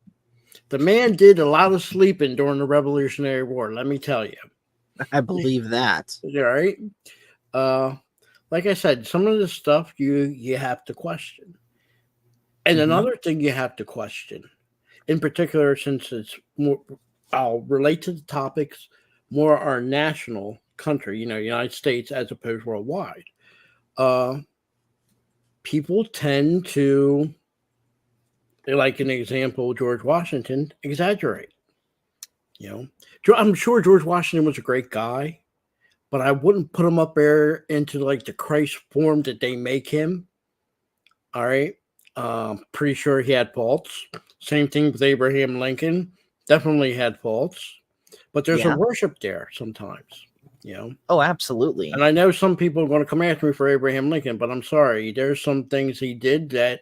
The man did a lot of sleeping during the Revolutionary War, let me tell you. I believe that. All right. Like I said, some of the stuff you have to question. And another thing you have to question, in particular, since it's more, I'll relate to the topics more our national country, United States, as opposed worldwide. People tend to, like an example, George Washington, exaggerate. I'm sure George Washington was a great guy, but I wouldn't put him up there into like the Christ form that they make him. All right. Pretty sure he had faults. Same thing with Abraham Lincoln. Definitely had faults. But there's a worship there sometimes, Oh, absolutely. And I know some people are going to come after me for Abraham Lincoln, but I'm sorry. There's some things he did that,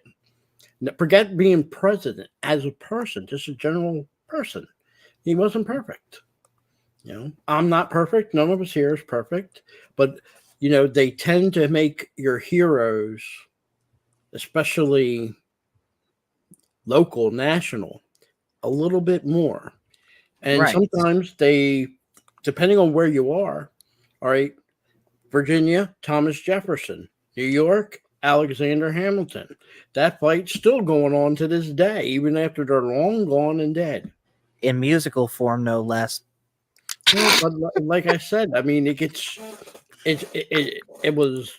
forget being president, as a person, just a general person, he wasn't perfect. I'm not perfect. None of us here is perfect. But, they tend to make your heroes, especially local, national, a little bit more. And sometimes they, depending on where you are, all right, Virginia, Thomas Jefferson. New York, Alexander Hamilton. That fight's still going on to this day, even after they're long gone and dead. In musical form, no less. Yeah, but like I said, I mean, it was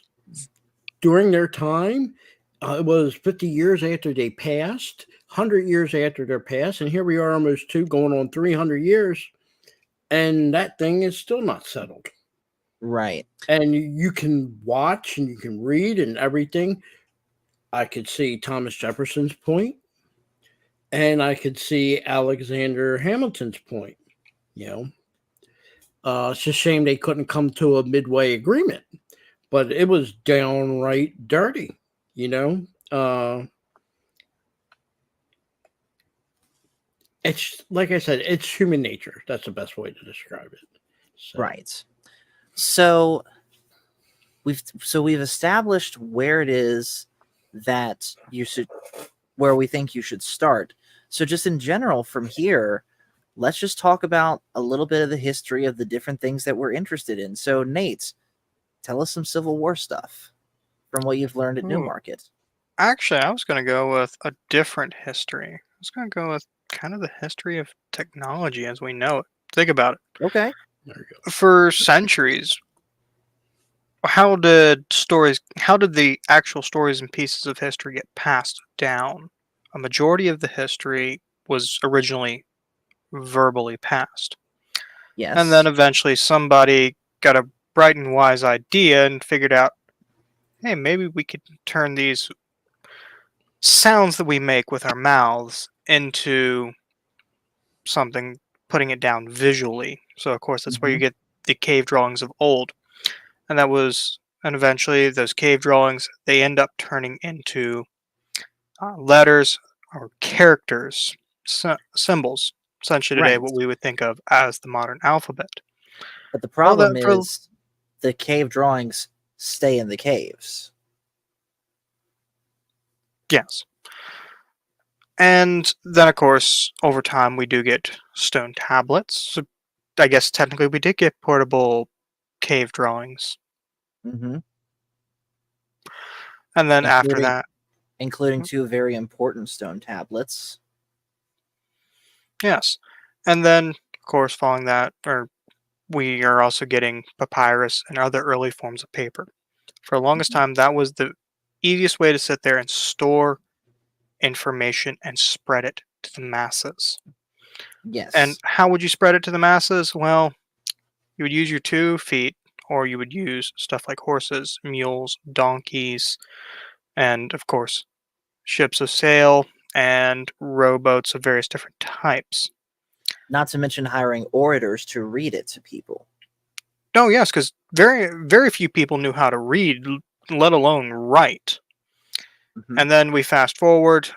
during their time. It was 50 years after they passed, 100 years after their pass, and here we are almost going on 300 years, and that thing is still not settled. Right. And you can watch and you can read and everything. I could see Thomas Jefferson's point, and I could see Alexander Hamilton's point. It's a shame they couldn't come to a midway agreement, but it was downright dirty. It's like I said, it's human nature. That's the best way to describe it. So. Right. So we've established where it is that where we think you should start. So just in general, from here, let's just talk about a little bit of the history of the different things that we're interested in. So Nate, tell us some Civil War stuff from what you've learned at Newmarket. Actually, I was going to go with a different history. I was going to go with kind of the history of technology as we know it. Think about it. Okay. There you go. For centuries, how did the actual stories and pieces of history get passed down? A majority of the history was originally verbally passed. Yes. And then eventually somebody got a bright and wise idea and figured out, hey, maybe we could turn these sounds that we make with our mouths into something, putting it down visually. So of course that's where you get the cave drawings of old. And eventually those cave drawings, they end up turning into letters or characters, symbols, essentially today what we would think of as the modern alphabet. But the problem is the cave drawings stay in the caves. Yes. And then, of course, over time, we do get stone tablets. So I guess technically we did get portable cave drawings. Hmm. And then after Including that, including two very important stone tablets. yes. And then, of course, following that, we are also getting papyrus and other early forms of paper. For the longest Mhm. time, that was the easiest way to sit there and store information and spread it to the masses. And Yes. how would you spread it to the masses? Well, you would use your 2 feet, or you would use stuff like horses, mules, donkeys, and of course, ships of sail and rowboats of various different types. Not to mention hiring orators to read it to people. No, yes, because very, very few people knew how to read, let alone write. Mhm. And then we fast forward.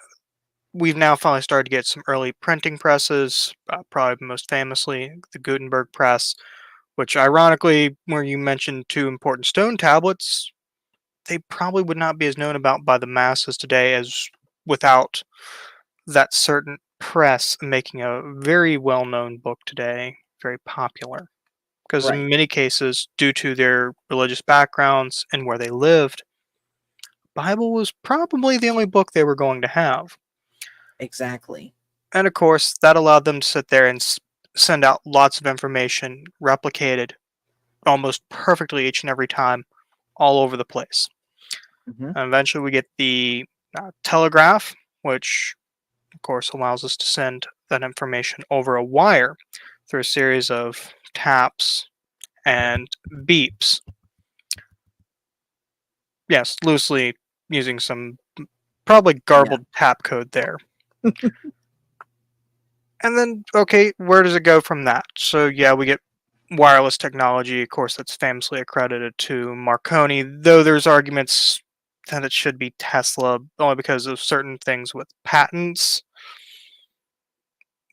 We've now finally started to get some early printing presses, probably most famously the Gutenberg press, which ironically, where you mentioned 2 important stone tablets, they probably would not be as known about by the masses today as without that certain press making a very well-known book today very popular. Because Right. in many cases, due to their religious backgrounds and where they lived, Bible was probably the only book they were going to have. Exactly. And of course, that allowed them to sit there and send out lots of information, replicated almost perfectly each and every time, all over the place. Hmm. And eventually, we get the telegraph, which of course allows us to send that information over a wire through a series of taps and beeps. Yes, loosely using some probably Yeah. garbled tap code there. And then, okay, where does it go from that? So, yeah, we get wireless technology, of course, that's famously accredited to Marconi, though there's arguments that it should be Tesla, only because of certain things with patents.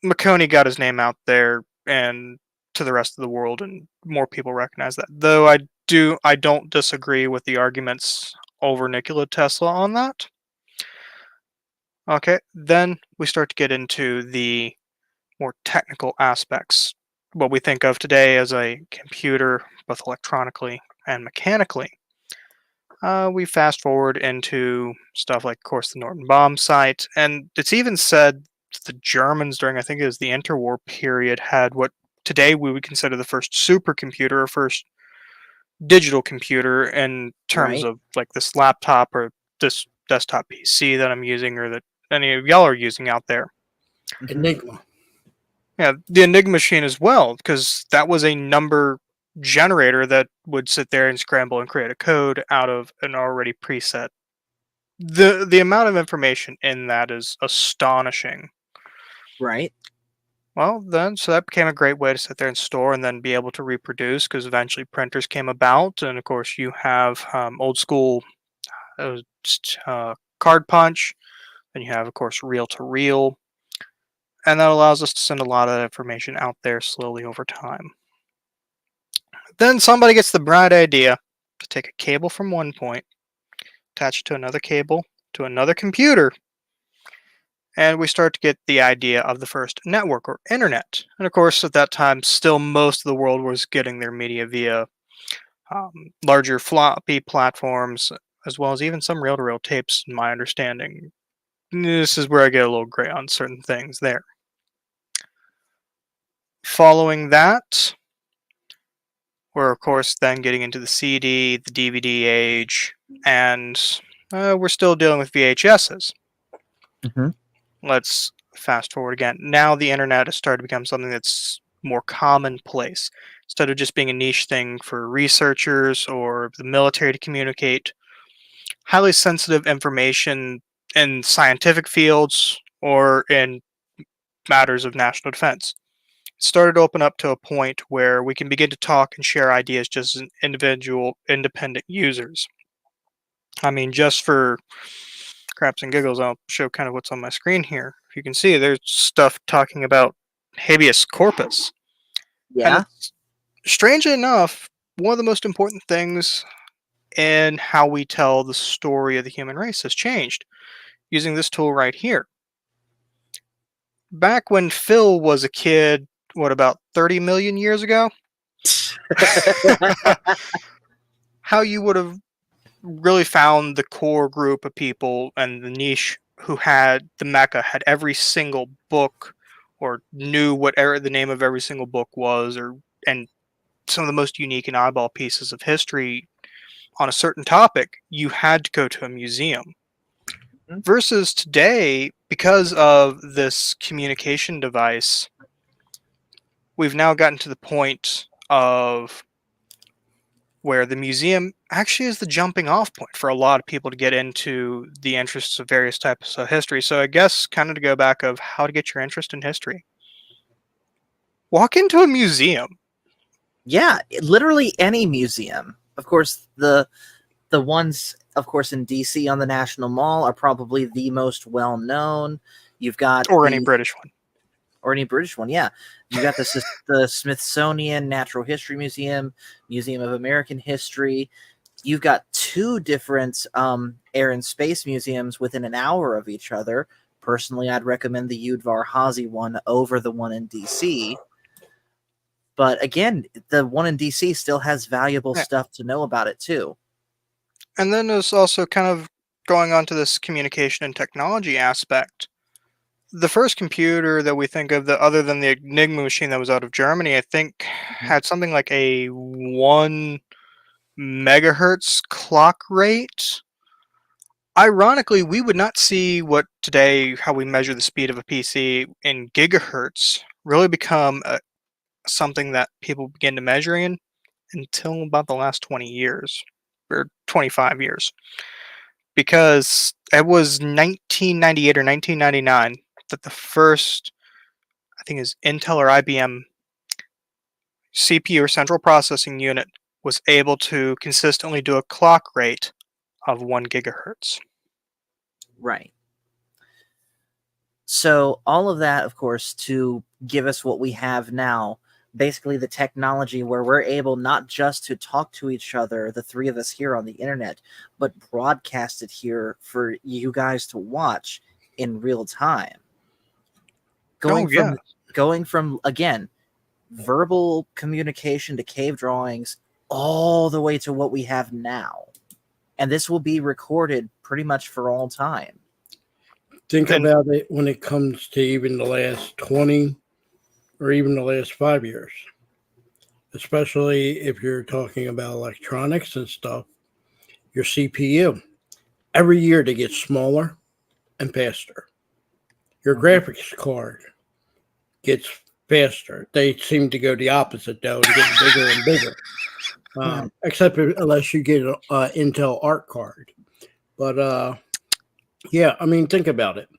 Marconi got his name out there and to the rest of the world, and more people recognize that. Though I don't disagree with the arguments over Nikola Tesla on that. Okay, then we start to get into the more technical aspects. What we think of today as a computer, both electronically and mechanically. We fast forward into stuff like, of course, the Norton bomb sight, and it's even said the Germans during, I think it was the interwar period, had what today we would consider the first supercomputer or first digital computer in terms Right. of like this laptop or this desktop PC that I'm using or that any of y'all are using out there. Hmm. Enigma. Yeah, the Enigma machine as well, because that was a number generator that would sit there and scramble and create a code out of an already preset. The amount of information in that is astonishing. Right. Well, then, so that became a great way to sit there and store and then be able to reproduce because eventually printers came about. And of course, you have old school card punch, and you have, of course, reel to reel. And that allows us to send a lot of information out there slowly over time. Then somebody gets the bright idea to take a cable from one point, attach it to another cable to another computer, and we start to get the idea of the first network or internet. And of course, at that time, still most of the world was getting their media via larger floppy platforms, as well as even some reel to reel tapes, in my understanding. This is where I get a little gray on certain things there. Following that, we're of course then getting into the CD, the DVD age, and we're still dealing with VHSs. Hmm. Let's fast forward again. Now the internet has started to become something that's more commonplace. Instead of just being a niche thing for researchers or the military to communicate, highly sensitive information in scientific fields or in matters of national defense started to open up to a point where we can begin to talk and share ideas just as individual, independent users. I mean, just for craps and giggles, I'll show kind of what's on my screen here. If you can see, there's stuff talking about habeas corpus. And Yeah. it's strangely enough, one of the most important things in how we tell the story of the human race has changed using this tool right here. Back when Phil was a kid, what, about 30 million years ago, how you would have really found the core group of people and the niche who had the Mecca, had every single book or knew whatever the name of every single book was, or and some of the most unique and oddball pieces of history on a certain topic, you had to go to a museum. Mhm. Versus today, because of this communication device, we've now gotten to the point of where the museum actually is the jumping off point for a lot of people to get into the interests of various types of history. So I guess kind of to go back of how to get your interest in history. Walk into a museum. Yeah, literally any museum. Of course, the ones, of course, in DC on the National Mall are probably the most well known. You've got Or any British one. Or any British one, yeah. You got the Smithsonian Natural History Museum, Museum of American History. You've got two different air and space museums within an hour of each other. Personally, I'd recommend the Udvar Hazy one over the one in DC. But again, the one in DC still has valuable Yeah. stuff to know about it too. And then there's also kind of going on to this communication and technology aspect. The first computer that we think of, that other than the Enigma machine that was out of Germany, I think had something like a 1 megahertz clock rate. Ironically, we would not see what today, how we measure the speed of a PC in gigahertz, really become something that people begin to measure in until about the last 20 years or 25 years. Because it was 1998 or 1999 that the first, I think is Intel or IBM CPU or central processing unit was able to consistently do a clock rate of 1 gigahertz. Right. So all of that, of course, to give us what we have now, basically the technology where we're able not just to talk to each other, the three of us here on the internet, but broadcast it here for you guys to watch in real time. Going from again, verbal communication to cave drawings all the way to what we have now. And this will be recorded pretty much for all time. Think about it when it comes to even the last 20 or even the last 5 years, especially if you're talking about electronics and stuff. Your CPU, every year they get smaller and faster. Your graphics card gets faster. They seem to go the opposite, though, and get bigger and bigger. Except unless you get an Intel Art card. But yeah, I mean, think about it.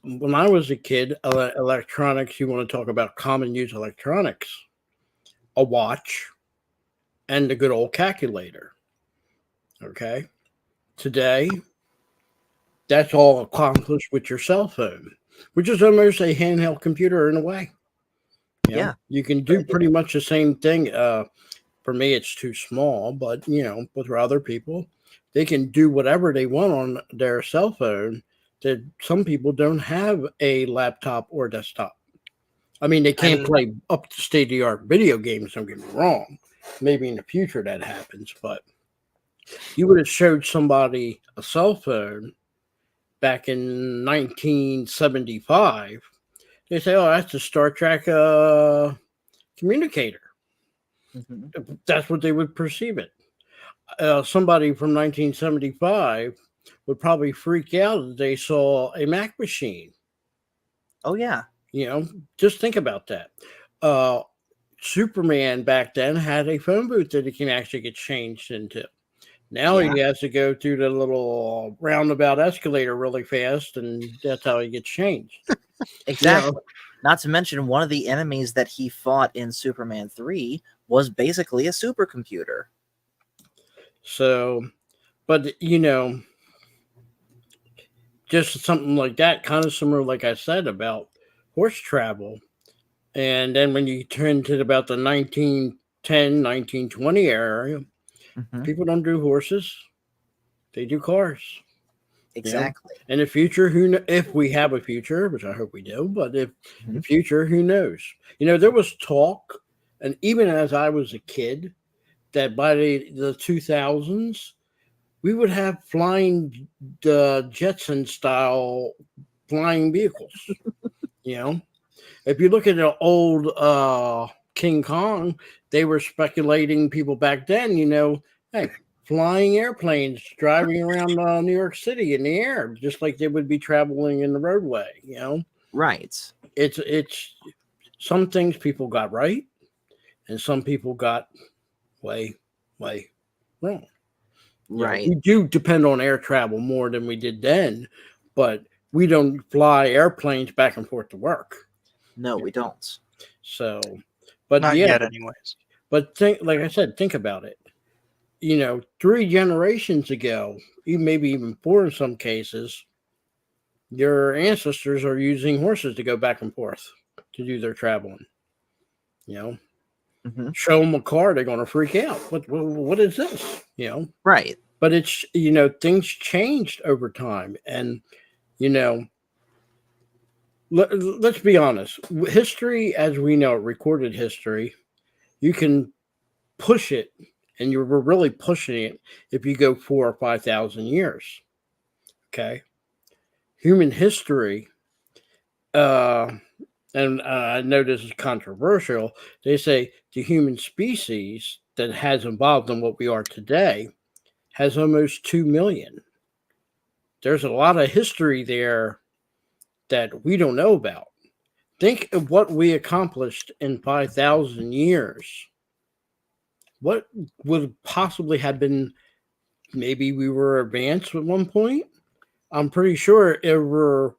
When I was a kid, electronics, you want to talk about common use electronics, a watch and the good old calculator. Okay. Today, that's all accomplished with your cell phone, which is almost a handheld computer in a way. Yeah. You can do pretty much the same thing. For me, it's too small, but with other people, they can do whatever they want on their cell phone that some people don't have a laptop or desktop. I mean, they can't play up to state-of-the-art video games, don't get me wrong. Maybe in the future that happens, but you would have showed somebody a cell phone back in 1975, they say, oh, that's a Star Trek communicator. Mm-hmm. That's what they would perceive it. Somebody from 1975 would probably freak out if they saw a Mac machine. Oh, yeah. Just think about that. Superman back then had a phone booth that he can actually get changed into. Now he has to go through the little roundabout escalator really fast, and that's how he gets changed. Exactly. Not to mention, one of the enemies that he fought in Superman 3 was basically a supercomputer. So, but just something like that, kind of similar, like I said, about horse travel. And then when you turn to about the 1910, 1920 area, people don't do horses. They do cars. exactly. In the future, if we have a future, which I hope we do, but if the Mhm. future, who knows? There was talk, and even as I was a kid, that by the 2000s, we would have flying Jetson style flying vehicles. If you look at the old King Kong, they were speculating people back then, hey, flying airplanes driving around New York City in the air, just like they would be traveling in the roadway. Right. It's some things people got right, and some people got way, way wrong. Right. We do depend on air travel more than we did then, but we don't fly airplanes back and forth to work. No, we don't. So, but Not yeah, yet, anyways. but like I said, think about it. 3 generations ago, maybe even 4 in some cases, your ancestors are using horses to go back and forth to do their traveling. Mhm. Show them a car, they're going to freak out. What is this? Right. But it's, things changed over time. And, let's be honest. History, as we know, recorded history, you can push it, and you're really pushing it if you go 4,000 or 5,000 years. Okay. Human history, and I know this is controversial, they say the human species that has evolved in what we are today has almost 2 million. There's a lot of history there that we don't know about. Think of what we accomplished in 5,000 years. What would possibly have been, maybe we were advanced at one point? I'm pretty sure over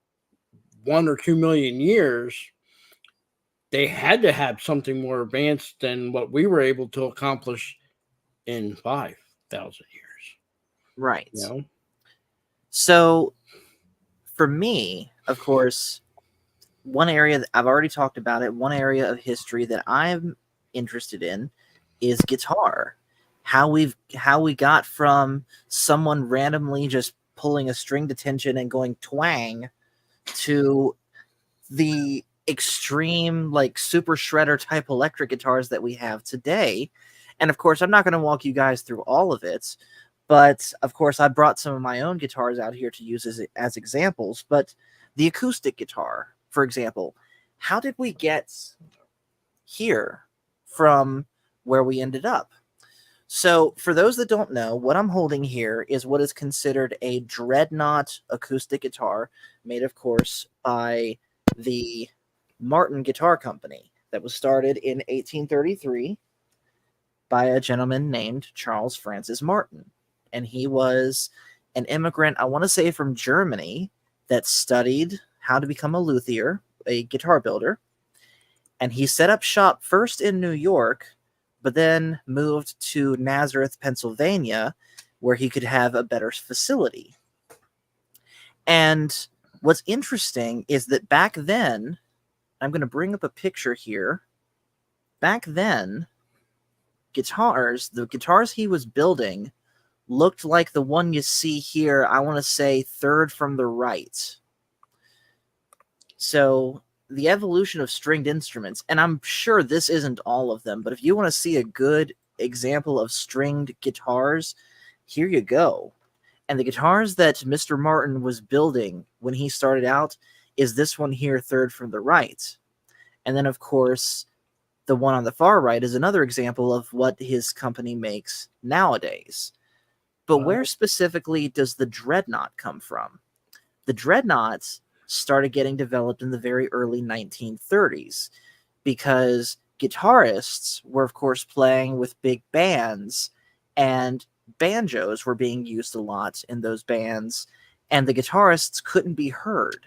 1 or 2 million years, they had to have something more advanced than what we were able to accomplish in 5,000 years. Right. You know? So for me, of course, one area that I've already talked about it, one area of history that I'm interested in is guitar. How we got from someone randomly just pulling a stringed tension and going twang to the extreme, like, super shredder type electric guitars that we have today. And of course, I'm not going to walk you guys through all of it, but of course, I brought some of my own guitars out here to use as examples. But the acoustic guitar, for example, how did we get here from where we ended up? So, for those that don't know, what I'm holding here is what is considered a dreadnought acoustic guitar, made, of course, by the Martin Guitar Company, that was started in 1833 by a gentleman named Charles Francis Martin. And he was an immigrant, I want to say from Germany, that studied how to become a luthier, a guitar builder. And he set up shop first in New York, but then moved to Nazareth, Pennsylvania, where he could have a better facility. And what's interesting is that back then, I'm going to bring up a picture here. Back then, the guitars he was building looked like the one you see here, I want to say third from the right. So the evolution of stringed instruments, and I'm sure this isn't all of them, but if you want to see a good example of stringed guitars, here you go. And the guitars that Mr. Martin was building when he started out is this one here, third from the right. And then, of course, the one on the far right is another example of what his company makes nowadays. But where specifically does the dreadnought come from? The dreadnoughts started getting developed in the very early 1930s because guitarists were, of course, playing with big bands, and banjos were being used a lot in those bands, and the guitarists couldn't be heard.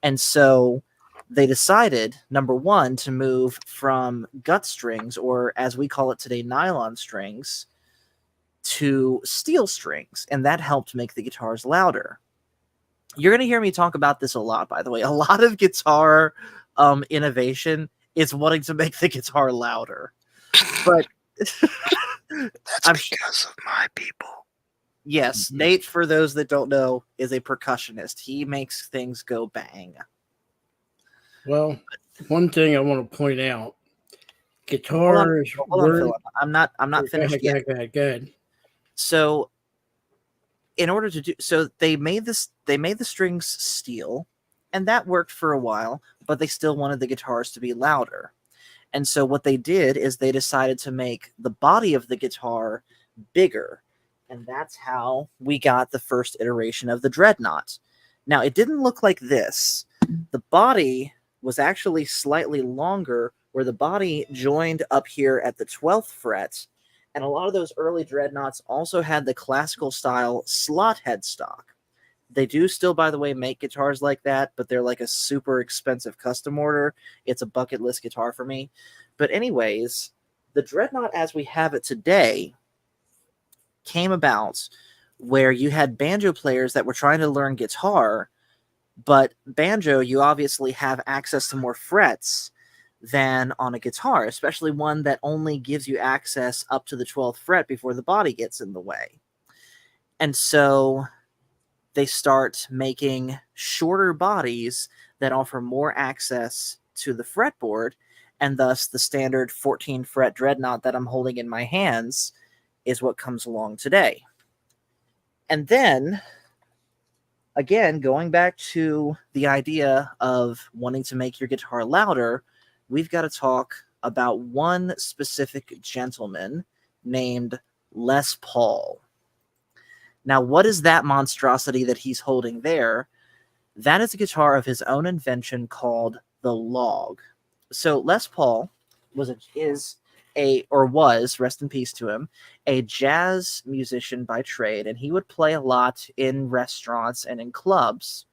And so they decided, number one, to move from gut strings, or as we call it today, nylon strings, to steel strings, and that helped make the guitars louder. You're going to hear me talk about this a lot, by the way. A lot of guitar innovation is wanting to make the guitar louder. But That's because of my people. Yes, Mhm. Nate, for those that don't know, is a percussionist. He makes things go bang. Well, one thing I want to point out: Hold on, guitars hold on, weren't. Philip. I'm not Go finished ahead, go yet. ahead, go ahead, go ahead. So in order to do so, they made the strings steel, and that worked for a while, but they still wanted the guitars to be louder. And so what they did is they decided to make the body of the guitar bigger. And that's how we got the first iteration of the Dreadnought. Now, it didn't look like this. The body was actually slightly longer, where the body joined up here at the 12th fret. And a lot of those early Dreadnoughts also had the classical style slot headstock. They do still, by the way, make guitars like that, but they're like a super expensive custom order. It's a bucket list guitar for me. But anyways, the Dreadnought as we have it today came about where you had banjo players that were trying to learn guitar, but banjo, you obviously have access to more frets than on a guitar, especially one that only gives you access up to the 12th fret before the body gets in the way. And so they start making shorter bodies that offer more access to the fretboard, and thus the standard 14 fret Dreadnought that I'm holding in my hands is what comes along today. And then, again, going back to the idea of wanting to make your guitar louder, we've got to talk about one specific gentleman named Les Paul. Now, what is that monstrosity that he's holding there? That is a guitar of his own invention called the Log. So Les Paul was rest in peace to him, a jazz musician by trade, and he would play a lot in restaurants and in clubs.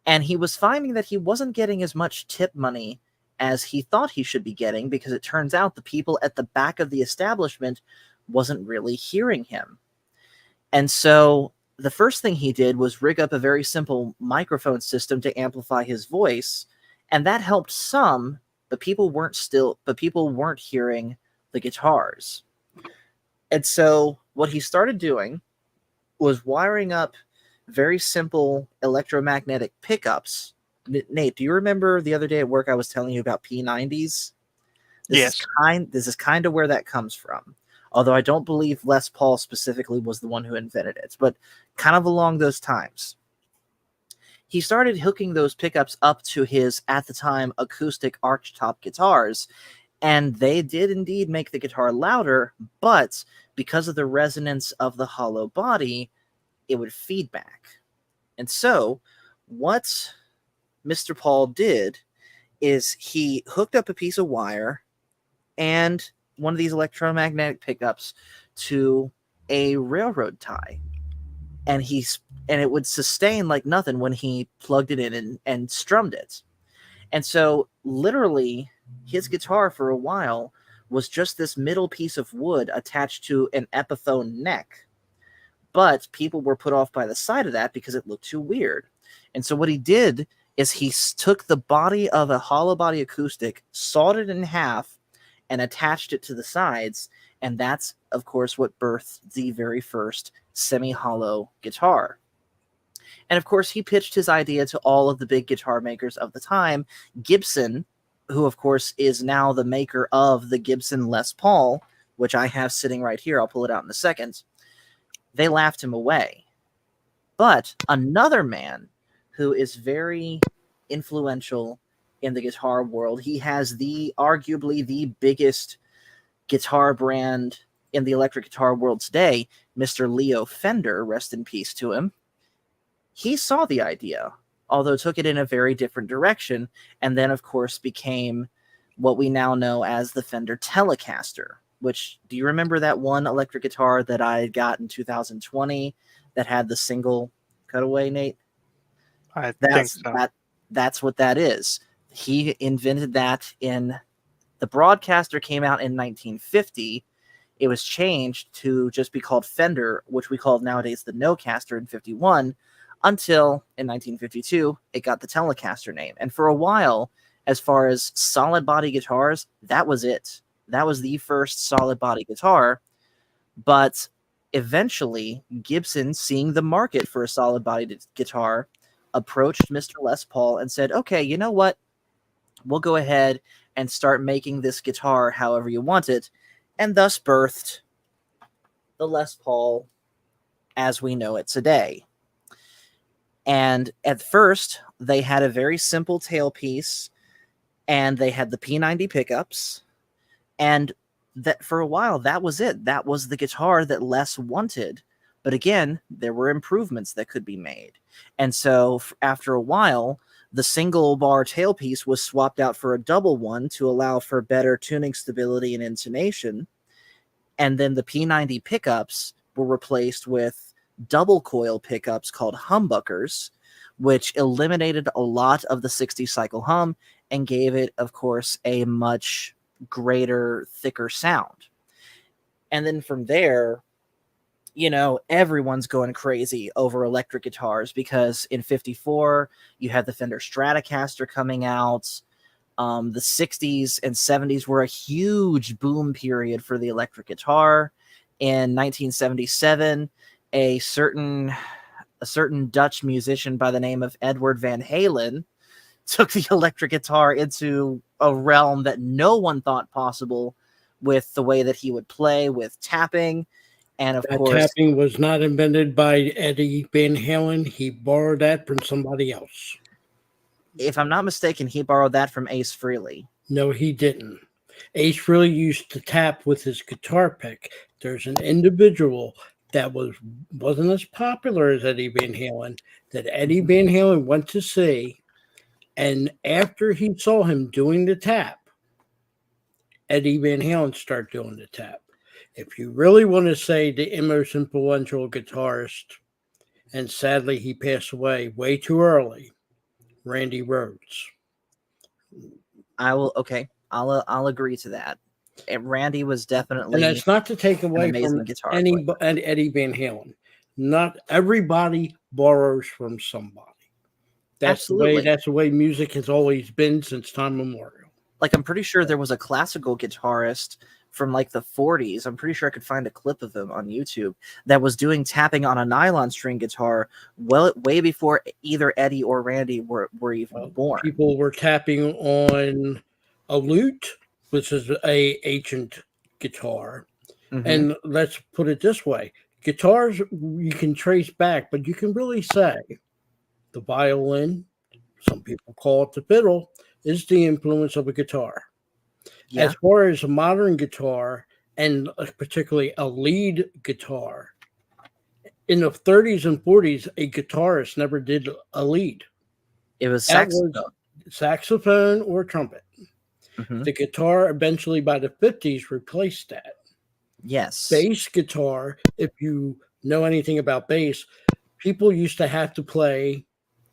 And he was finding that he wasn't getting as much tip money as he thought he should be getting, because it turns out the people at the back of the establishment wasn't really hearing him. And so the first thing he did was rig up a very simple microphone system to amplify his voice, and that helped some, but people weren't hearing the guitars. And so what he started doing was wiring up very simple electromagnetic pickups. Nate, do you remember the other day at work I was telling you about P90s? Yes. This is kind of where that comes from. Although I don't believe Les Paul specifically was the one who invented it, but kind of along those times. He started hooking those pickups up to his, at the time, acoustic archtop guitars, and they did indeed make the guitar louder, but because of the resonance of the hollow body, it would feed back. And so, what Mr. Paul did is he hooked up a piece of wire and one of these electromagnetic pickups to a railroad tie, and it would sustain like nothing when he plugged it in and strummed it. And so literally his guitar for a while was just this middle piece of wood attached to an Epiphone neck, but people were put off by the sight of that because it looked too weird. And so what he did is he took the body of a hollow body acoustic, sawed it in half, and attached it to the sides, and that's, of course, what birthed the very first semi-hollow guitar. And, of course, he pitched his idea to all of the big guitar makers of the time. Gibson, who, of course, is now the maker of the Gibson Les Paul, which I have sitting right here, I'll pull it out in a second, they laughed him away. But another man who is very influential in the guitar world, he has arguably the biggest guitar brand in the electric guitar world today, Mr. Leo Fender, rest in peace to him. He saw the idea, although took it in a very different direction, and then, of course, became what we now know as the Fender Telecaster, which, do you remember that one electric guitar that I got in 2020 that had the single cutaway, Nate? I think so. That's what that is. He invented that the Broadcaster came out in 1950. It was changed to just be called Fender, which we call nowadays the Nocaster in 51, until in 1952, it got the Telecaster name. And for a while, as far as solid body guitars, that was it. That was the first solid body guitar. But Eventually, Gibson, seeing the market for a solid bodied guitar, approached Mr. Les Paul and said, okay, you know what? We'll go ahead and start making this guitar however you want it, and thus birthed the Les Paul as we know it today. And at first, they had a very simple tailpiece, and they had the P90 pickups, and that for a while, that was it. That was the guitar that Les wanted. But again, there were improvements that could be made. And so after a while, the single bar tailpiece was swapped out for a double one to allow for better tuning stability and intonation. And then the P90 pickups were replaced with double coil pickups called humbuckers, which eliminated a lot of the 60 cycle hum and gave it, of course, a much greater, thicker sound. And then from there, you know, everyone's going crazy over electric guitars because in 54, you had the Fender Stratocaster coming out. The 60s and 70s were a huge boom period for the electric guitar. In 1977, a certain Dutch musician by the name of Edward Van Halen took the electric guitar into a realm that no one thought possible with the way that he would play with tapping. And of course, tapping was not invented by Eddie Van Halen. He borrowed that from somebody else. If I'm not mistaken, he borrowed that from Ace Frehley. No, he didn't. Ace Frehley used to tap with his guitar pick. There's an individual that wasn't as popular as Eddie Van Halen that Eddie Van Halen went to see. And after he saw him doing the tap, Eddie Van Halen started doing the tap. If you really want to say the most influential guitarist, and sadly he passed away way too early, Randy Rhoads. I'll agree to that. Randy was definitely, and that's not to take away from Eddie Van Halen. Not everybody borrows from somebody. That's the way music has always been since time memorial. Like, I'm pretty sure there was a classical guitarist from like the 40s. I'm pretty sure I could find a clip of him on YouTube that was doing tapping on a nylon string guitar way before either Eddie or Randy were even born. People were tapping on a lute, which is a ancient guitar. Mm-hmm. And let's put it this way. Guitars you can trace back, but you can really say the violin, some people call it the fiddle, is the influence of a guitar. Yeah. As far as a modern guitar, and particularly a lead guitar, in the 30s and 40s, a guitarist never did a lead. It was saxophone or trumpet. Mm-hmm. The guitar eventually by the 50s replaced that. Yes. Bass guitar, if you know anything about bass, people used to have to play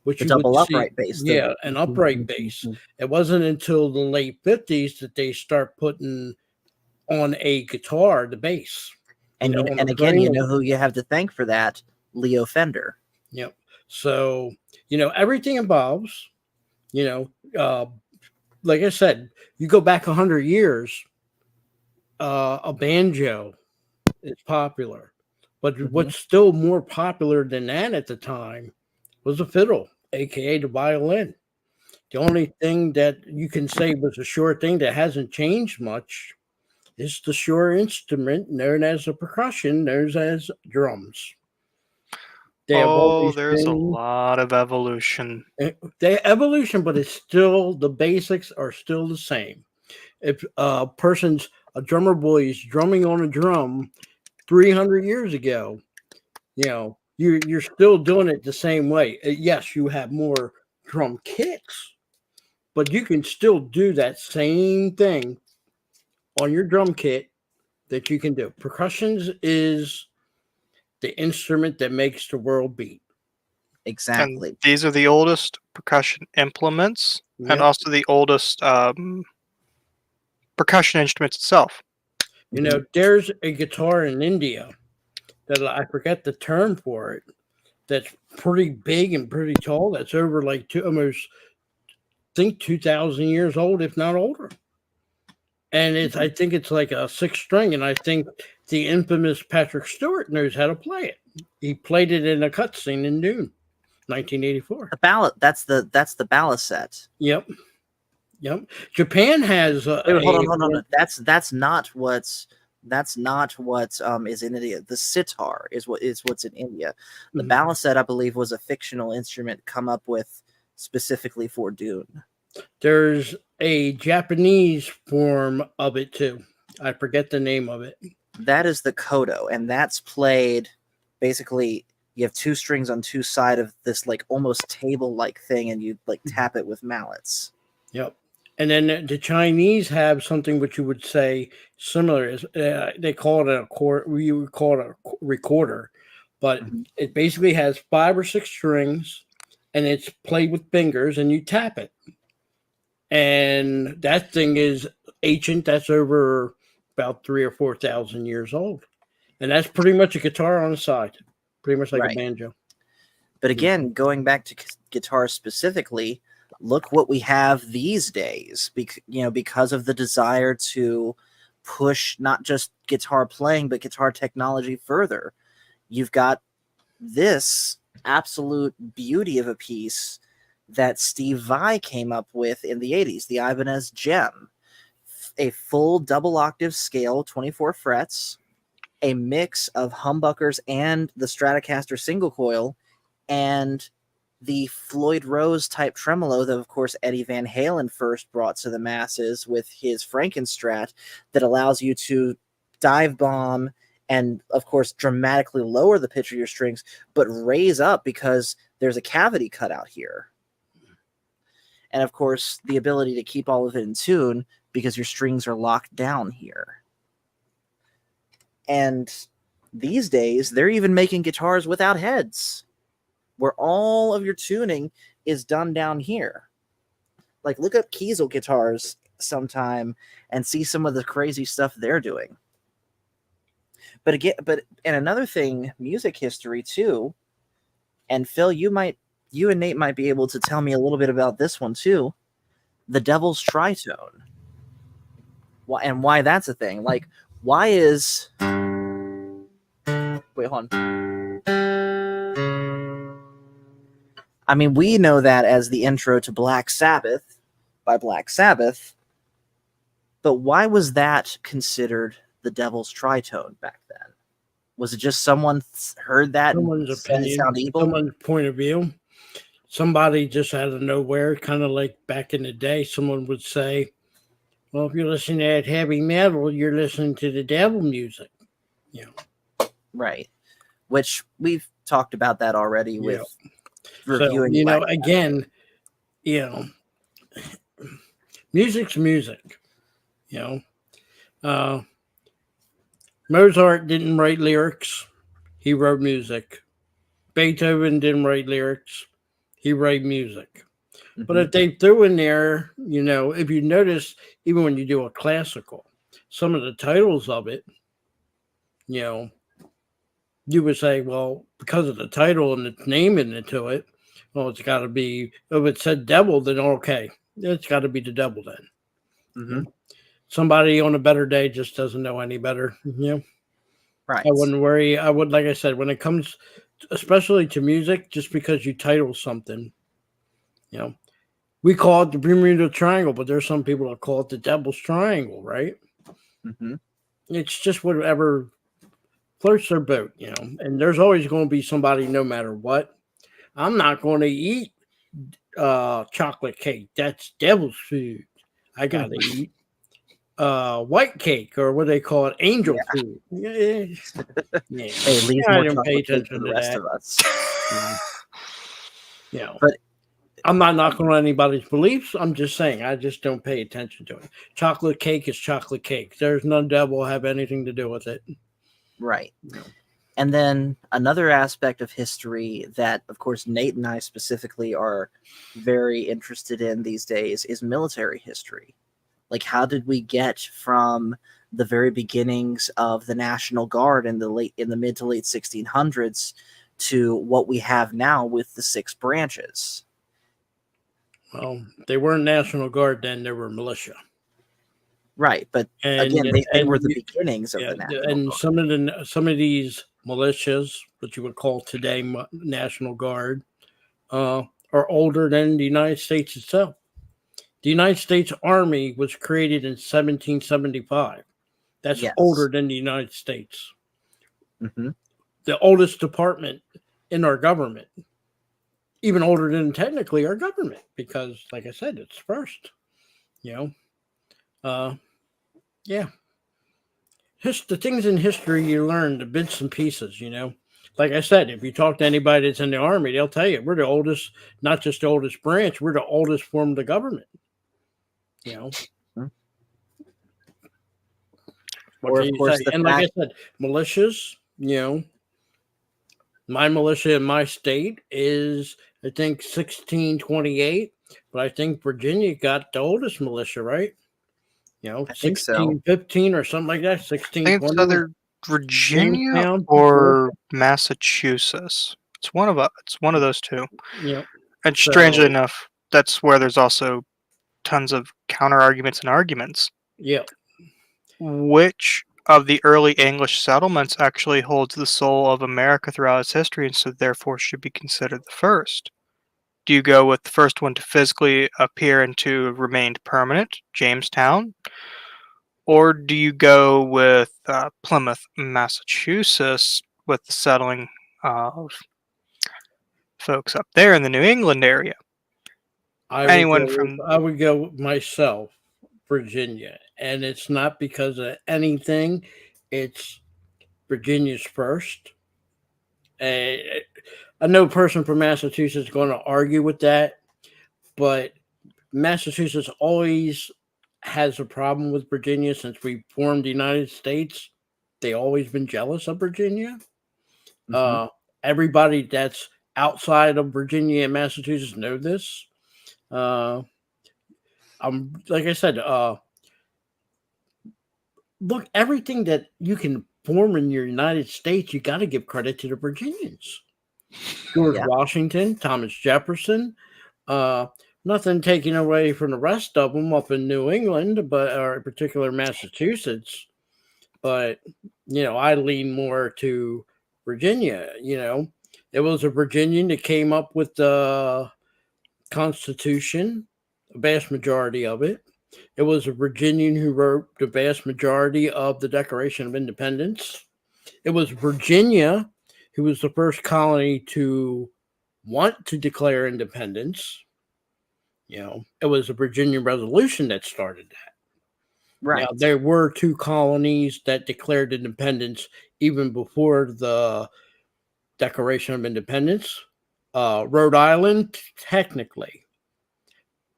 the double upright bass. Yeah, an upright bass. It wasn't until the late 50s that they start putting on a guitar the bass. And again, you know who you have to thank for that? Leo Fender. Yep. So, everything evolves. Like I said, you go back 100 years, a banjo is popular. But what's still more popular than that at the time was a fiddle, a.k.a. the violin. The only thing that you can say was a sure thing that hasn't changed much is the sure instrument known as a percussion, known as drums. There's a lot of evolution. Evolution, but it's still, the basics are still the same. If a drummer boy is drumming on a drum 300 years ago, you're still doing it the same way. Yes, you have more drum kits, but you can still do that same thing on your drum kit that you can do. Percussions is the instrument that makes the world beat. Exactly. And these are the oldest percussion implements and also the oldest percussion instruments itself. There's a guitar in India that I forget the term for it, that's pretty big and pretty tall. That's over like almost, I think, 2,000 years old, if not older. And I think it's like a 6 string, and I think the infamous Patrick Stewart knows how to play it. He played it in a cutscene in Dune, 1984. The ballot. That's the balisette. Yep. Japan has Wait, hold on. That's not what's is in India. The sitar is what's in India. The balisette, I believe, was a fictional instrument come up with specifically for Dune. There's a Japanese form of it too. I forget the name of it. That is the koto, and that's played basically. You have two strings on two sides of this like almost table-like thing, and you like tap it with mallets. Yep. And then the Chinese have something which you would say similar. They call it a chord. We would call it a recorder, but it basically has 5 or 6 strings, and it's played with fingers, and you tap it. And that thing is ancient. That's over about 3,000 or 4,000 years old, and that's pretty much a guitar on the side, pretty much like a banjo. But again, going back to guitar specifically, look what we have these days. Because of the desire to push not just guitar playing but guitar technology further, you've got this absolute beauty of a piece that Steve Vai came up with in the 80s, the Ibanez Gem, a full double octave scale, 24 frets, a mix of humbuckers and the Stratocaster single coil, and the Floyd Rose type tremolo that, of course, Eddie Van Halen first brought to the masses with his Frankenstrat, that allows you to dive bomb and, of course, dramatically lower the pitch of your strings, but raise up because there's a cavity cut out here. And, of course, the ability to keep all of it in tune because your strings are locked down here. And these days, they're even making guitars without heads, where all of your tuning is done down here. Like, look up Kiesel guitars sometime and see some of the crazy stuff they're doing. But and another thing, music history too, and Phil, you and Nate might be able to tell me a little bit about this one too, the Devil's Tritone. Why that's a thing. Like, why is... Wait, hold on. I mean, we know that as the intro to Black Sabbath by Black Sabbath, but why was that considered the Devil's Tritone back then? Was it just someone heard that someone's and opinion, it sound evil? someone's point of view? Somebody just out of nowhere, kind of like back in the day, someone would say, well, if you're listening to that heavy metal, you're listening to the devil music. Right. Which we've talked about that already with reviewing. So, again, music's music. Mozart didn't write lyrics. He wrote music. Beethoven didn't write lyrics. He wrote music. Mm-hmm. But if they threw in there, if you notice, even when you do a classical, some of the titles of it, you would say, well, because of the title and its name into it, well, it's got to be, if it said devil, then okay, it's got to be the devil then. Mm-hmm. Somebody on a better day just doesn't know any better. Right. I wouldn't worry. I would, like I said, when it comes especially to music, just because you title something, we call it the Bermuda Triangle, but there's some people that call it the Devil's Triangle, right? Mm-hmm. It's just whatever floats their boat, and there's always going to be somebody, no matter what. I'm not going to eat chocolate cake. That's devil's food. I got to eat white cake, or what they call it, angel food. Yeah. Hey, leave I more didn't pay chocolate cake attention for the to rest that. of us. But I'm not Mm-hmm. knocking on anybody's beliefs. I'm just saying I just don't pay attention to it. Chocolate cake is chocolate cake. There's none that will have anything to do with it. Right. And then another aspect of history that, of course, Nate and I specifically are very interested in these days is military history. Like, how did we get from the very beginnings of the National Guard in the mid to late 1600s to what we have now with the 6 branches? Well, they weren't National Guard then. They were militia. Right, but and again, they were the you, beginnings of yeah, the National and Guard. some of these militias, what you would call today National Guard, are older than the United States itself. The United States Army was created in 1775. That's older Yes. than the United States. Hmm. The oldest department in our government, even older than technically our government, because, like I said, it's first. You know, uh, yeah. The things in history you learn, the bits and pieces. Like I said, if you talk to anybody that's in the army, they'll tell you we're the oldest, not just the oldest branch, we're the oldest form of the government. You know, what Or can of you course say? the And like I fact. said, militias. My militia in my state is, I think, 1628, but I think Virginia got the oldest militia, right? I think so. 1615 or something like that. I think it's 1620. either Virginia Jamestown, or Massachusetts. It's one of those two. Yep. And strangely So, enough, that's where there's also tons of counter arguments and arguments. yep. Which of the early English settlements actually holds the soul of America throughout its history and so therefore should be considered the first? Do you go with the first one to physically appear and to remain permanent, Jamestown? Or do you go with Plymouth, Massachusetts, with the settling of folks up there in the New England area? Anyone from I would go myself, Virginia, and it's not because of anything. It's Virginia's first. I know person from Massachusetts is going to argue with that, but Massachusetts always has a problem with Virginia since we formed the United States. They always been jealous of Virginia. Hmm. Everybody that's outside of Virginia and Massachusetts know this. Like I said, look, everything that you can form in your United States, you got to give credit to the Virginians. George Yeah. Washington, Thomas Jefferson. Uh, Nothing taken away from the rest of them up in New England, or in particular Massachusetts. But I lean more to Virginia. It was a Virginian that came up with the Constitution, a vast majority of it. It was a Virginian who wrote the vast majority of the Declaration of Independence. It was Virginia who was the first colony to want to declare independence. It was the Virginia Resolution that started that. Now, Right. there were two colonies that declared independence even before the Declaration of Independence. Rhode Island, technically.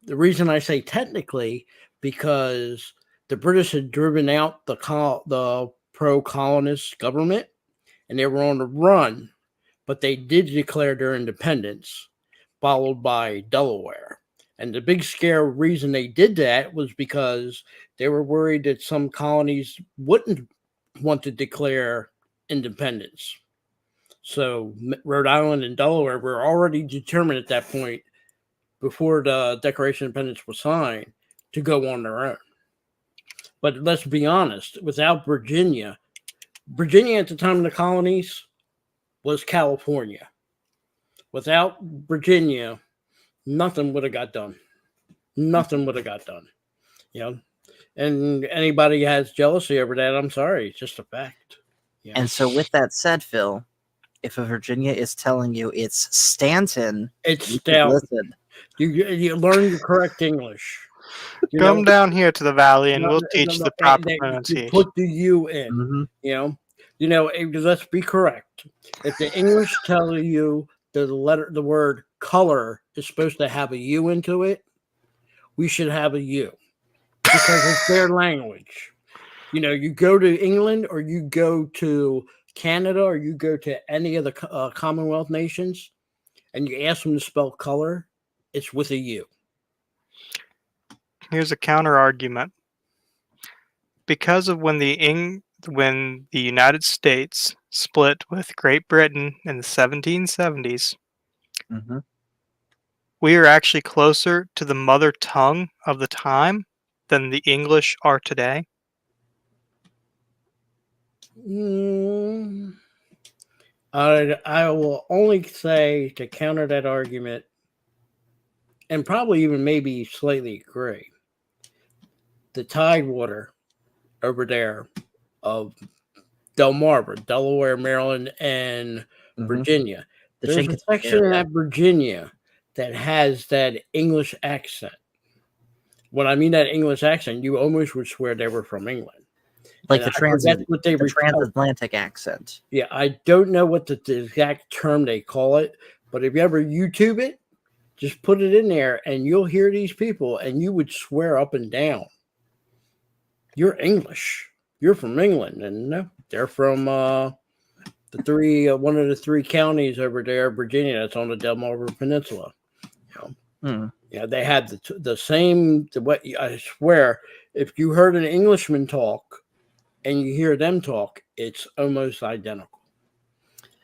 The reason I say technically, because the British had driven out the pro-colonist government, and they were on the run, but they did declare their independence, followed by Delaware. And the big scare reason they did that was because they were worried that some colonies wouldn't want to declare independence. So Rhode Island and Delaware were already determined at that point, before the Declaration of Independence was signed, to go on their own. But let's be honest, without Virginia at the time of the colonies was California. Without Virginia, nothing would have got done. Nothing would have got done. And anybody has jealousy over that, I'm sorry, it's just a fact. And so, with that said, Phil, if a Virginia is telling you it's Stanton, It's you should stout. listen. You learn the correct English. come down here to the valley and we'll teach the proper You pronunciation. put the U in. Mm-hmm. Let's be correct. If the English tell you the word color is supposed to have a U into it, we should have a U, because it's their language. You go to England, or you go to Canada, or you go to any of the Commonwealth nations, and you ask them to spell color, it's with a U. Here's a counter argument. Because of when the United States split with Great Britain in the 1770s, Mm-hmm. we are actually closer to the mother tongue of the time than the English are today? Mm, I will only say to counter that argument, and probably even maybe slightly agree. The tidewater over there of Delmarva, Delaware, Maryland, and Mhm. Virginia. The There's a Chincoteague section in area. that Virginia that has that English accent. When I mean that English accent, you almost would swear they were from England. Like And the I forget what they transatlantic accent. Yeah, I don't know what the exact term they call it, but if you ever YouTube it, just put it in there and you'll hear these people and you would swear up and down, you're English. You're from England. And no, they're from one of the three counties over there, Virginia, that's on the Delmarva Peninsula. Yeah, they had the same. What I swear, if you heard an Englishman talk and you hear them talk, it's almost identical.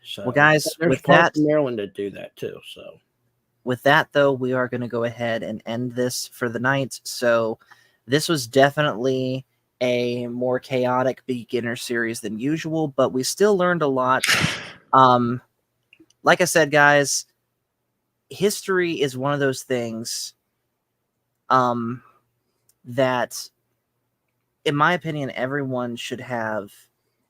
So, Well, guys, there's with parts that, of Maryland that do that too. So, with that though, we are going to go ahead and end this for the night. So, this was definitely a more chaotic beginner series than usual, but we still learned a lot. Like I said, guys, history is one of those things that, in my opinion, everyone should have.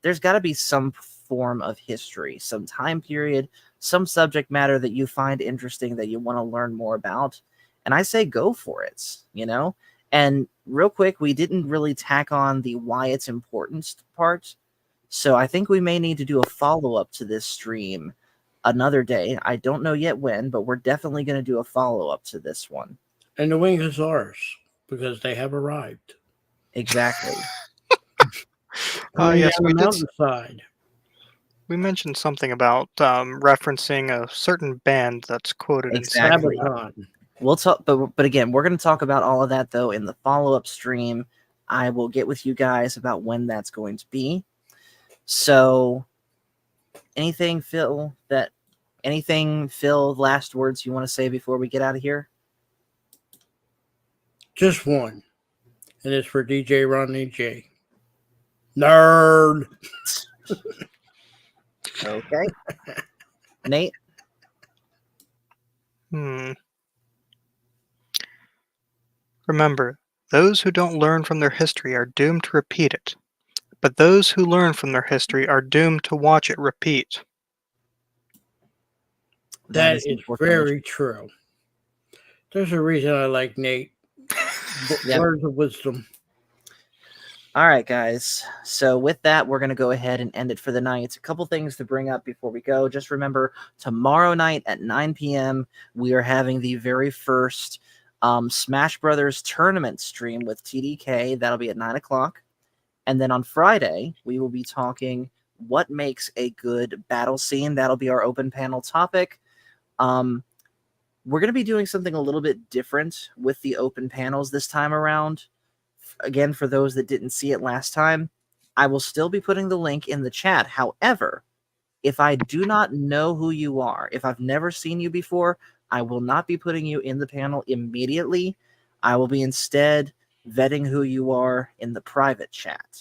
There's got to be some form of history, some time period, some subject matter that you find interesting that you want to learn more about. And I say go for it, you know? And real quick, we didn't really tack on the why it's important part. So I think we may need to do a follow-up to this stream another day. I don't know yet when, but we're definitely going to do a follow-up to this one. and the wing is ours because they have arrived. Exactly. Yes, on we the did. mountainside. We mentioned something about referencing a certain band that's quoted Exactly. in Sabaton. We'll talk, but again, we're going to talk about all of that though in the follow-up stream. I will get with you guys about when that's going to be. So, anything, Phil? Last words you want to say before we get out of here? Just one, and it's for DJ Ronnie J. Nerd. Okay. Nate? Remember, those who don't learn from their history are doomed to repeat it, but those who learn from their history are doomed to watch it repeat. That is very true. There's a reason I like Nate. Yep. Words of wisdom. All right, guys. So with that, we're going to go ahead and end it for the night. A couple things to bring up before we go. Just remember, tomorrow night at 9 p.m., we are having the very first Smash Brothers tournament stream with TDK. That'll be at 9 o'clock. And then on Friday, we will be talking what makes a good battle scene. That'll be our open panel topic. We're going to be doing something a little bit different with the open panels this time around. Again, for those that didn't see it last time, I will still be putting the link in the chat. However, if I do not know who you are, if I've never seen you before, I will not be putting you in the panel immediately. I will be instead vetting who you are in the private chat.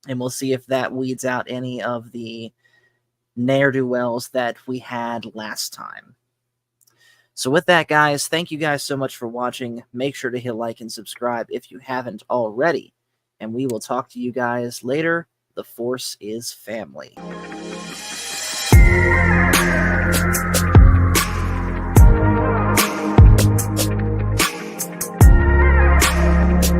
And we'll see if that weeds out any of the ne'er-do-wells that we had last time. So with that, guys, thank you guys so much for watching. Make sure to hit like and subscribe if you haven't already. And we will talk to you guys later. The Force is family.